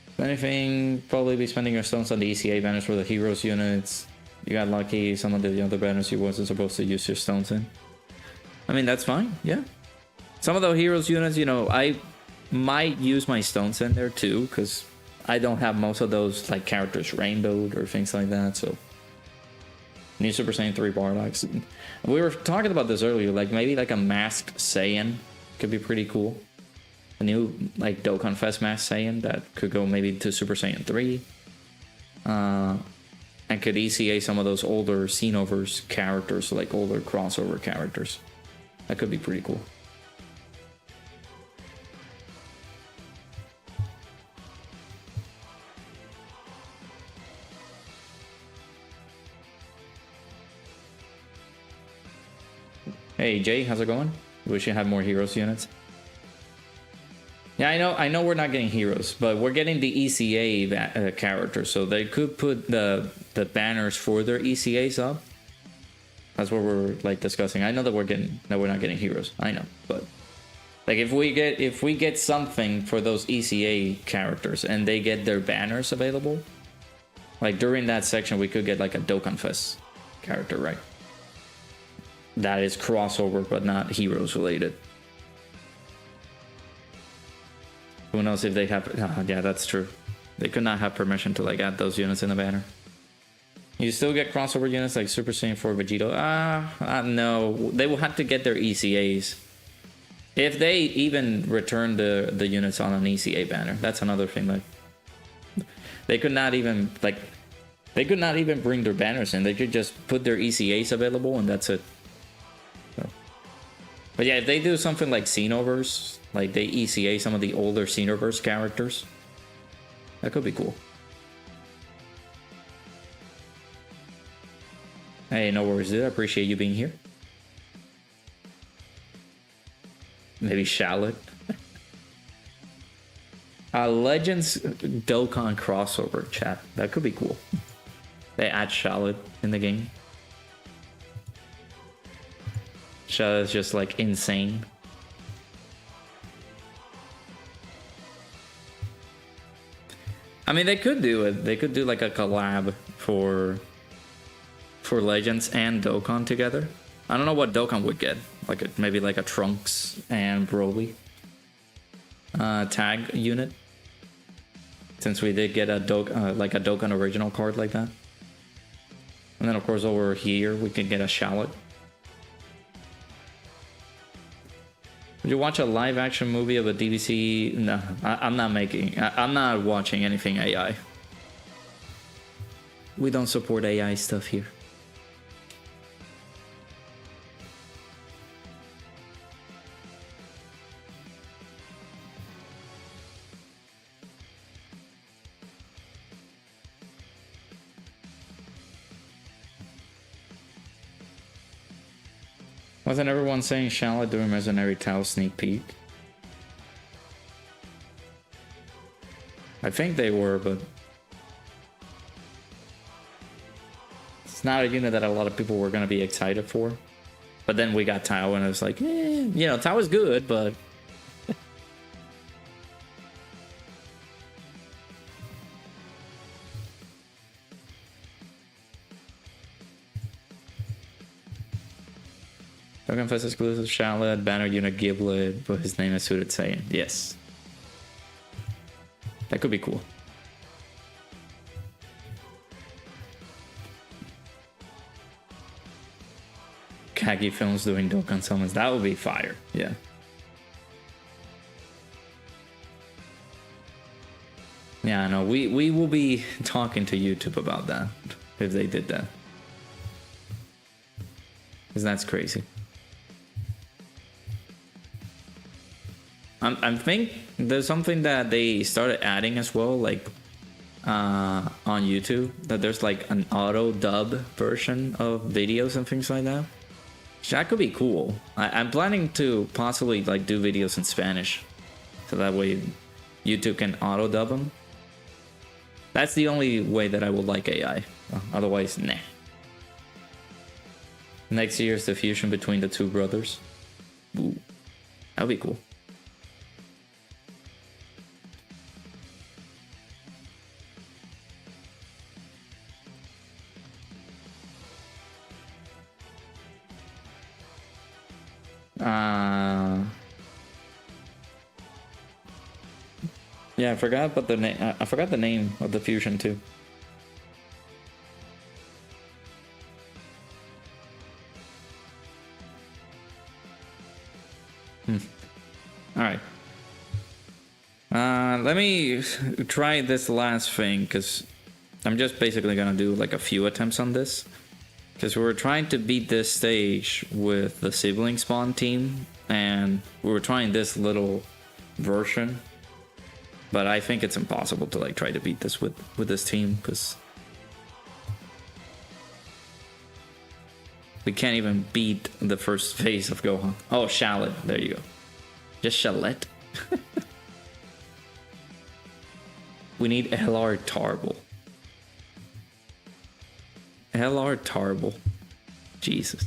If anything, probably be spending your stones on the ECA banners for the Heroes units. You got lucky, some of the other banners you wasn't supposed to use your stones in. I mean, that's fine, yeah. Some of the Heroes units, you know, I might use my stones in there too, because I don't have most of those like characters rainbowed or things like that. So new Super Saiyan 3 Barlocks. We were talking about this earlier, like maybe like a masked Saiyan could be pretty cool. A new like Dokkan Fest masked Saiyan that could go maybe to Super Saiyan 3. And could ECA some of those older Xenoverse characters, like older crossover characters. That could be pretty cool. Hey Jay, how's it going? Wish you had more Heroes units. Yeah, I know we're not getting Heroes, but we're getting the ECA characters, so they could put the banners for their ECAs up. That's what we're like discussing. I know that we're not getting Heroes. I know, but like if we get something for those ECA characters and they get their banners available, like during that section we could get like a Dokkan Fest character, right? That is crossover, but not Heroes related. Who knows if they have... yeah, that's true. They could not have permission to like add those units in the banner. You still get crossover units like Super Saiyan 4 Vegito? No. They will have to get their ECAs. If they even return the units on an ECA banner. That's another thing. Like, They could not even, like, they could not even bring their banners in. They could just put their ECAs available and that's it. So. But yeah, if they do something like Xenoverse, like they ECA some of the older Xenoverse characters, that could be cool. Hey, no worries, dude. I appreciate you being here. Maybe Shallot. Legends Dokkan crossover, chat. That could be cool. They add Shallot in the game. Shallot is just like insane. I mean, they could do it. They could do like a collab for Legends and Dokkan together. I don't know what Dokkan would get. Like maybe like a Trunks and Broly tag unit. Since we did get a like a Dokkan original card like that. And then of course over here we can get a Shallot. Would you watch a live action movie of a DBC? No, I'm not making. I'm not watching anything AI. We don't support AI stuff here. Wasn't everyone saying Shallot during Mercenary Tao sneak peek? I think they were, but it's not a unit that a lot of people were going to be excited for. But then we got Tao and it was like, you know, Tao is good, but... Dokkan Fest exclusive Shallot, banner unit Giblet, but his name is suited Saiyan. Yes. That could be cool. Kagi Films doing Dokkan summons. That would be fire. Yeah. Yeah, I know. We will be talking to YouTube about that if they did that. Because that's crazy. I think there's something that they started adding as well, like on YouTube, that there's like an auto dub version of videos and things like that. That could be cool. I'm planning to possibly like do videos in Spanish, so that way YouTube can auto dub them. That's the only way that I would like AI. Otherwise, nah. Next year's the fusion between the two brothers. Ooh, that would be cool. Yeah, I forgot about the name. I forgot the name of the fusion too. All right. Let me try this last thing because I'm just basically gonna do like a few attempts on this. Because we were trying to beat this stage with the sibling spawn team, and we were trying this little version, but I think it's impossible to like try to beat this with this team because we can't even beat the first phase of Gohan. Oh, Shallot, there you go. Just Shallot. We need LR Tarble. LR Tarble. Jesus.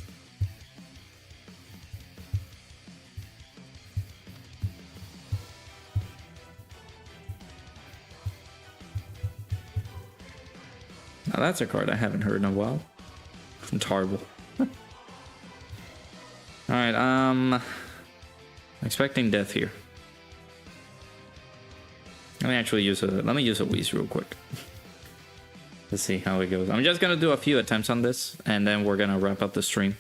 Now that's a card I haven't heard in a while. From Tarble. Alright, I'm expecting death here. Let me actually use a Whis real quick. Let's see how it goes. I'm just gonna do a few attempts on this, and then we're gonna wrap up the stream.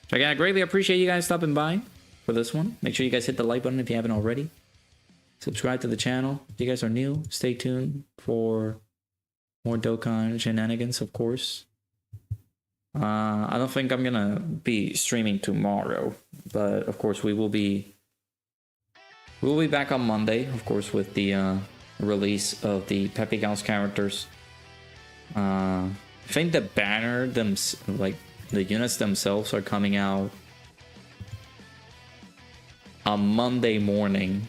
So again, I greatly appreciate you guys stopping by for this one. Make sure you guys hit the like button if you haven't already. Subscribe to the channel. If you guys are new, stay tuned for more Dokkan Shenanigans, of course. I don't think I'm gonna be streaming tomorrow, but of course we will be back on Monday, of course, with the release of the Peppy Gals characters. I think the banner, like the units themselves, are coming out on Monday morning.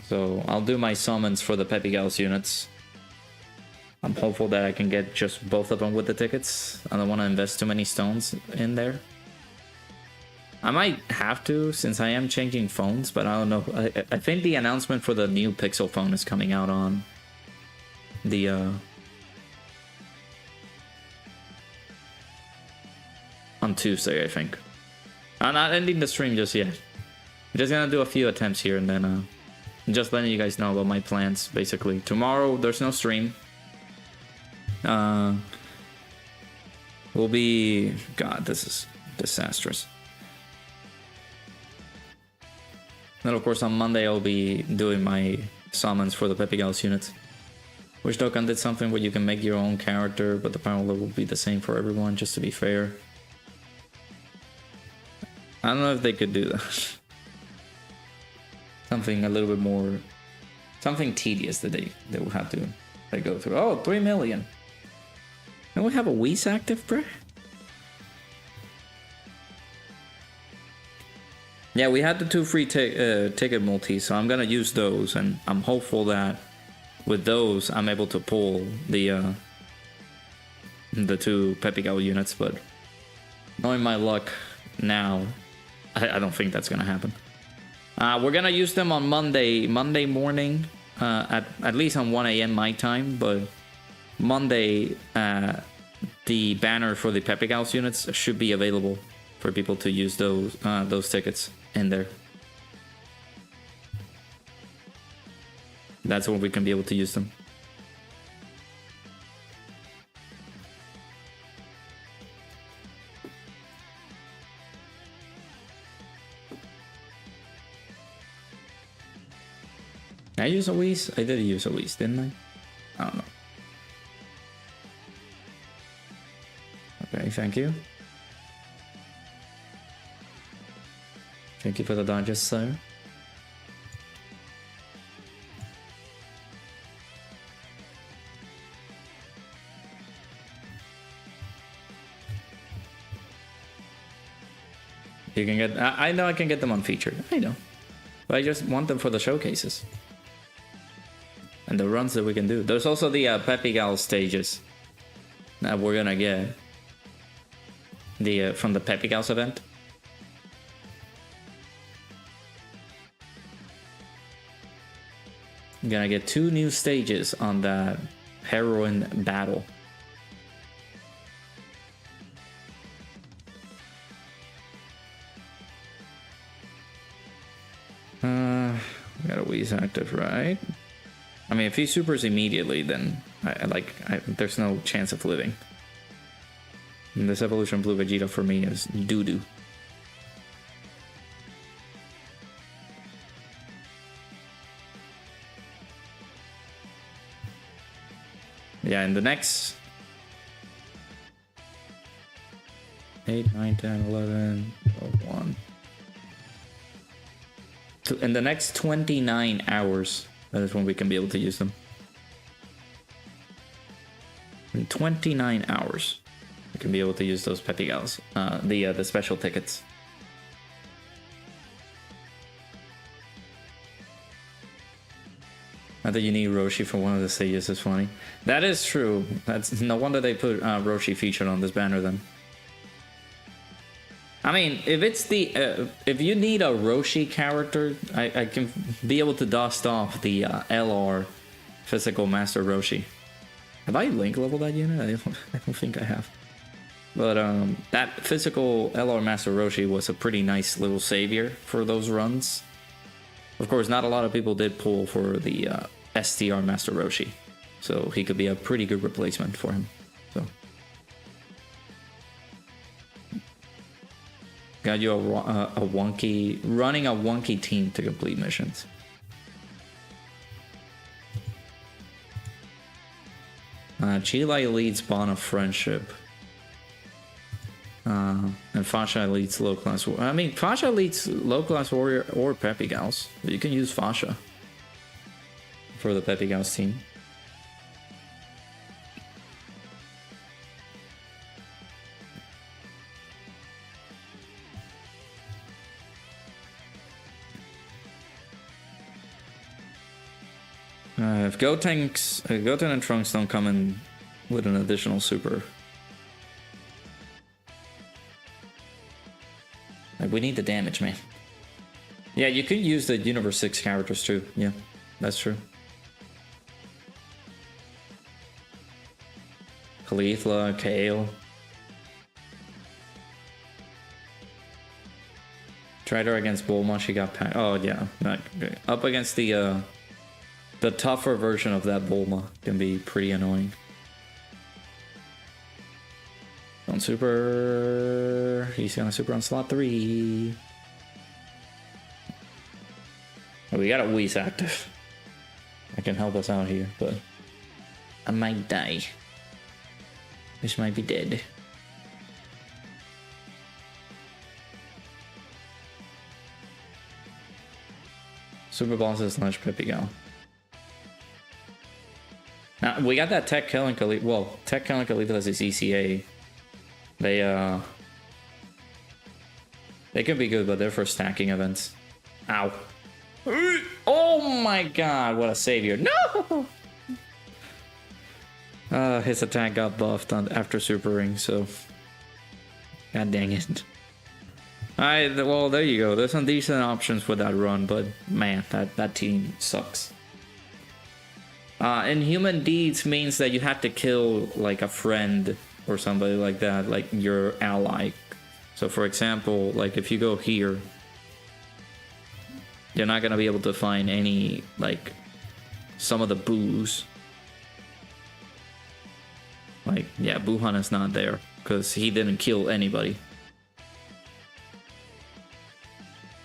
So I'll do my summons for the Peppy Gals units. I'm hopeful that I can get just both of them with the tickets. I don't want to invest too many stones in there. I might have to, since I am changing phones, but I don't know. I think the announcement for the new Pixel phone is coming out on the on Tuesday, I think. I'm not ending the stream just yet. I'm just gonna do a few attempts here and then just letting you guys know about my plans, basically. Tomorrow there's no stream. Will be... God, this is disastrous. Then of course on Monday I'll be doing my summons for the Peppy Gals units. Wish Dokkan did something where you can make your own character, but the power level will be the same for everyone, just to be fair. I don't know if they could do that. Something a little bit more... Something tedious that they will have to go through. Oh, 3 million. Don't we have a Whis active, bruh? Yeah, we had the 2 free ticket multis, so I'm gonna use those, and I'm hopeful that with those I'm able to pull the 2 Peppy Gal units, but knowing my luck now, I don't think that's gonna happen. We're gonna use them on Monday morning, at least on 1 AM my time, but Monday, the banner for the Peppy Gals units should be available for people to use those tickets in there. That's when we can be able to use them. Did I use a Whis? I did use a Whis, didn't I? I don't know. Okay, thank you. Thank you for the digest, sir. You can get... I know I can get them on featured. I know. But I just want them for the showcases. And the runs that we can do. There's also the Peppy Gal stages that we're gonna get. From the Peppy Gals event. I'm gonna get 2 new stages on that heroine battle. We got a Whis active, right? I mean, if he supers immediately, then there's no chance of living. And this Evolution Blue Vegeta for me is doo-doo. Yeah, in the next 8, 9, 10, 11, 12, 1. In the next 29 hours, that is when we can be able to use them. In 29 hours, we can be able to use those Peppy Gals, the special tickets. I think you need Roshi for one of the stages is funny. That is true. That's no wonder they put Roshi featured on this banner then. I mean, if it's the if you need a Roshi character, I can be able to dust off the LR physical Master Roshi. Have I link leveled that unit? I don't think I have. But that physical LR Master Roshi was a pretty nice little savior for those runs. Of course, not a lot of people did pull for the STR Master Roshi, so he could be a pretty good replacement for him. So, got you running a wonky team to complete missions. Chile leads Bond of Friendship. And Fasha leads Low Class Warrior. I mean, Fasha leads Low Class Warrior or Peppy Gals. You can use Fasha for the Peppy Gals team. If Goten and Trunks don't come in with an additional super, like, we need the damage, man. Yeah, you can use the Universe 6 characters too. Yeah, that's true. Khalifa, Kale. Tried her against Bulma, she got packed. Oh yeah, up against the tougher version of that Bulma can be pretty annoying. On super, he's gonna super on slot 3. Oh, we got a Whis active. That can help us out here, but I might die. This might be dead. Super bosses slash Peppy Gal. Now we got that Tech Kill and Khalifa. Well, Tech Kill and Khalifa as his ECA. They can be good, but they're for stacking events. Ow. Oh my god, what a savior. No! His attack got buffed after supering, so... God dang it. Alright, well, there you go. There's some decent options for that run, but man, that team sucks. Inhuman Deeds means that you have to kill, like, a friend or somebody like that, like your ally. So, for example, like, if you go here, you're not gonna be able to find any, like, some of the boos. Like, yeah, Buhan is not there, because he didn't kill anybody.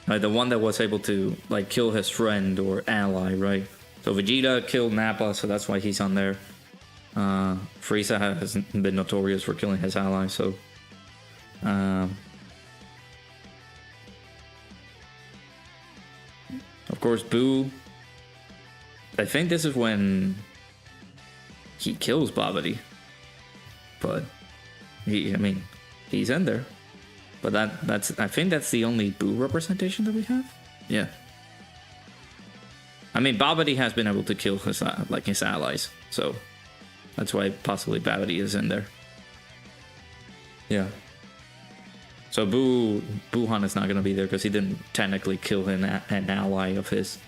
Like, the one that was able to, like, kill his friend or ally, right? So Vegeta killed Nappa, so that's why he's on there. Frieza has been notorious for killing his allies, so... of course, Boo... I think this is when he kills Babidi. But, he's in there. But I think that's the only Boo representation that we have? Yeah. I mean, Babidi has been able to kill his allies, so that's why possibly Babidi is in there. Yeah. So Buhan is not gonna be there because he didn't technically kill an ally of his.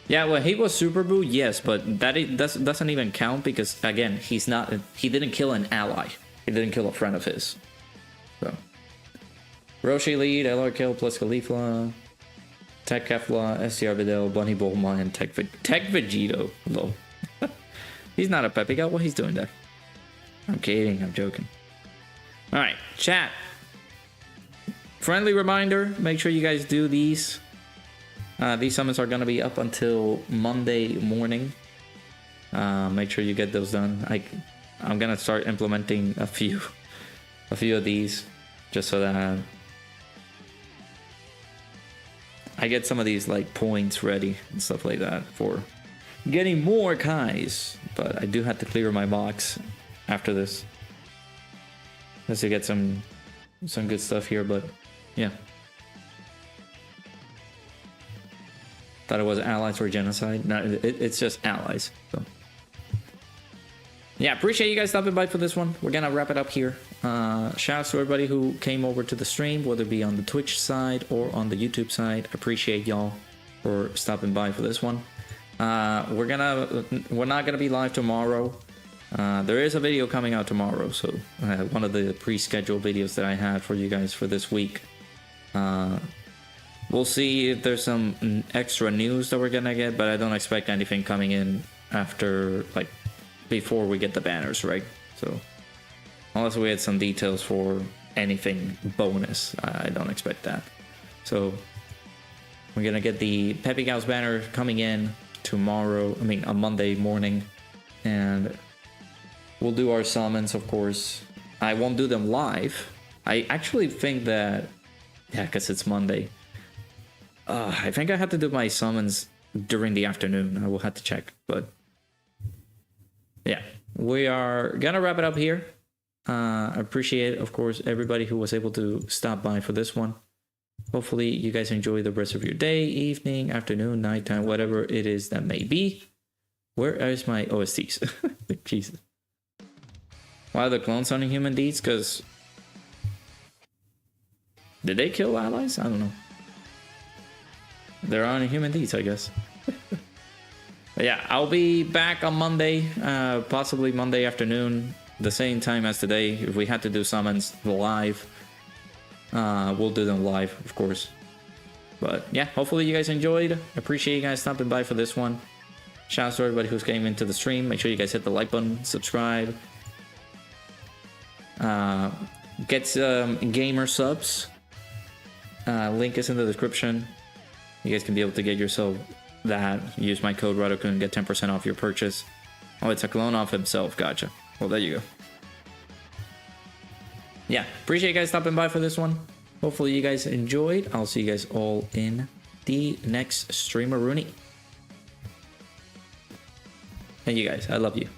Yeah, well, he was Super Boo, yes, but that doesn't even count because again, he didn't kill an ally. He didn't kill a friend of his. So Roshi lead, LR kill plus Khalifa. Tech Kefla, STR Videl, Bunny Bulma, and Tech Vegito. Lol. He's not a Peppy Gal. What he's doing there? I'm kidding. I'm joking. Alright, chat. Friendly reminder, make sure you guys do these. These summons are going to be up until Monday morning. Make sure you get those done. I'm going to start implementing a few of these just so that I get some of these like points ready and stuff like that for getting more Kais. But I do have to clear my box after this just to get some good stuff here. But yeah, thought it was allies for genocide. No, it's just allies. So yeah, appreciate you guys stopping by for this one. We're gonna wrap it up here. Shout out to everybody who came over to the stream, whether it be on the Twitch side or on the YouTube side. Appreciate y'all for stopping by for this one. We're not gonna be live tomorrow. There is a video coming out tomorrow, so one of the pre-scheduled videos that I had for you guys for this week. We'll see if there's some extra news that we're gonna get, but I don't expect anything coming in after, like, before we get the banners, right? So unless we had some details for anything bonus, I don't expect that. So we're gonna get the Peppy Gals banner coming in tomorrow, on Monday morning. and we'll do our summons, of course. I won't do them live. I actually think that, yeah, because it's Monday. I think I had to do my summons during the afternoon. I will have to check, but yeah, we are gonna wrap it up here. I appreciate, of course, everybody who was able to stop by for this one. Hopefully you guys enjoy the rest of your day, evening, afternoon, nighttime, whatever it is that may be. Where is my OSTs? Jesus. Why are the clones on human deeds? Because did they kill allies? I don't know. They're on human deeds, I guess. But yeah, I'll be back on Monday, possibly Monday afternoon, the same time as today. If we had to do summons live, we'll do them live, of course. But yeah, hopefully you guys enjoyed. Appreciate you guys stopping by for this one. Shout out to everybody who's came into the stream. Make sure you guys hit the like button, subscribe. Get some gamer subs. Link is in the description. You guys can be able to get yourself that. Use my code Radoku and get 10% off your purchase. Oh, it's a clone of himself. Gotcha. Well, there you go. Yeah, appreciate you guys stopping by for this one. Hopefully you guys enjoyed. I'll see you guys all in the next streamer Rooney. Thank you guys. I love you.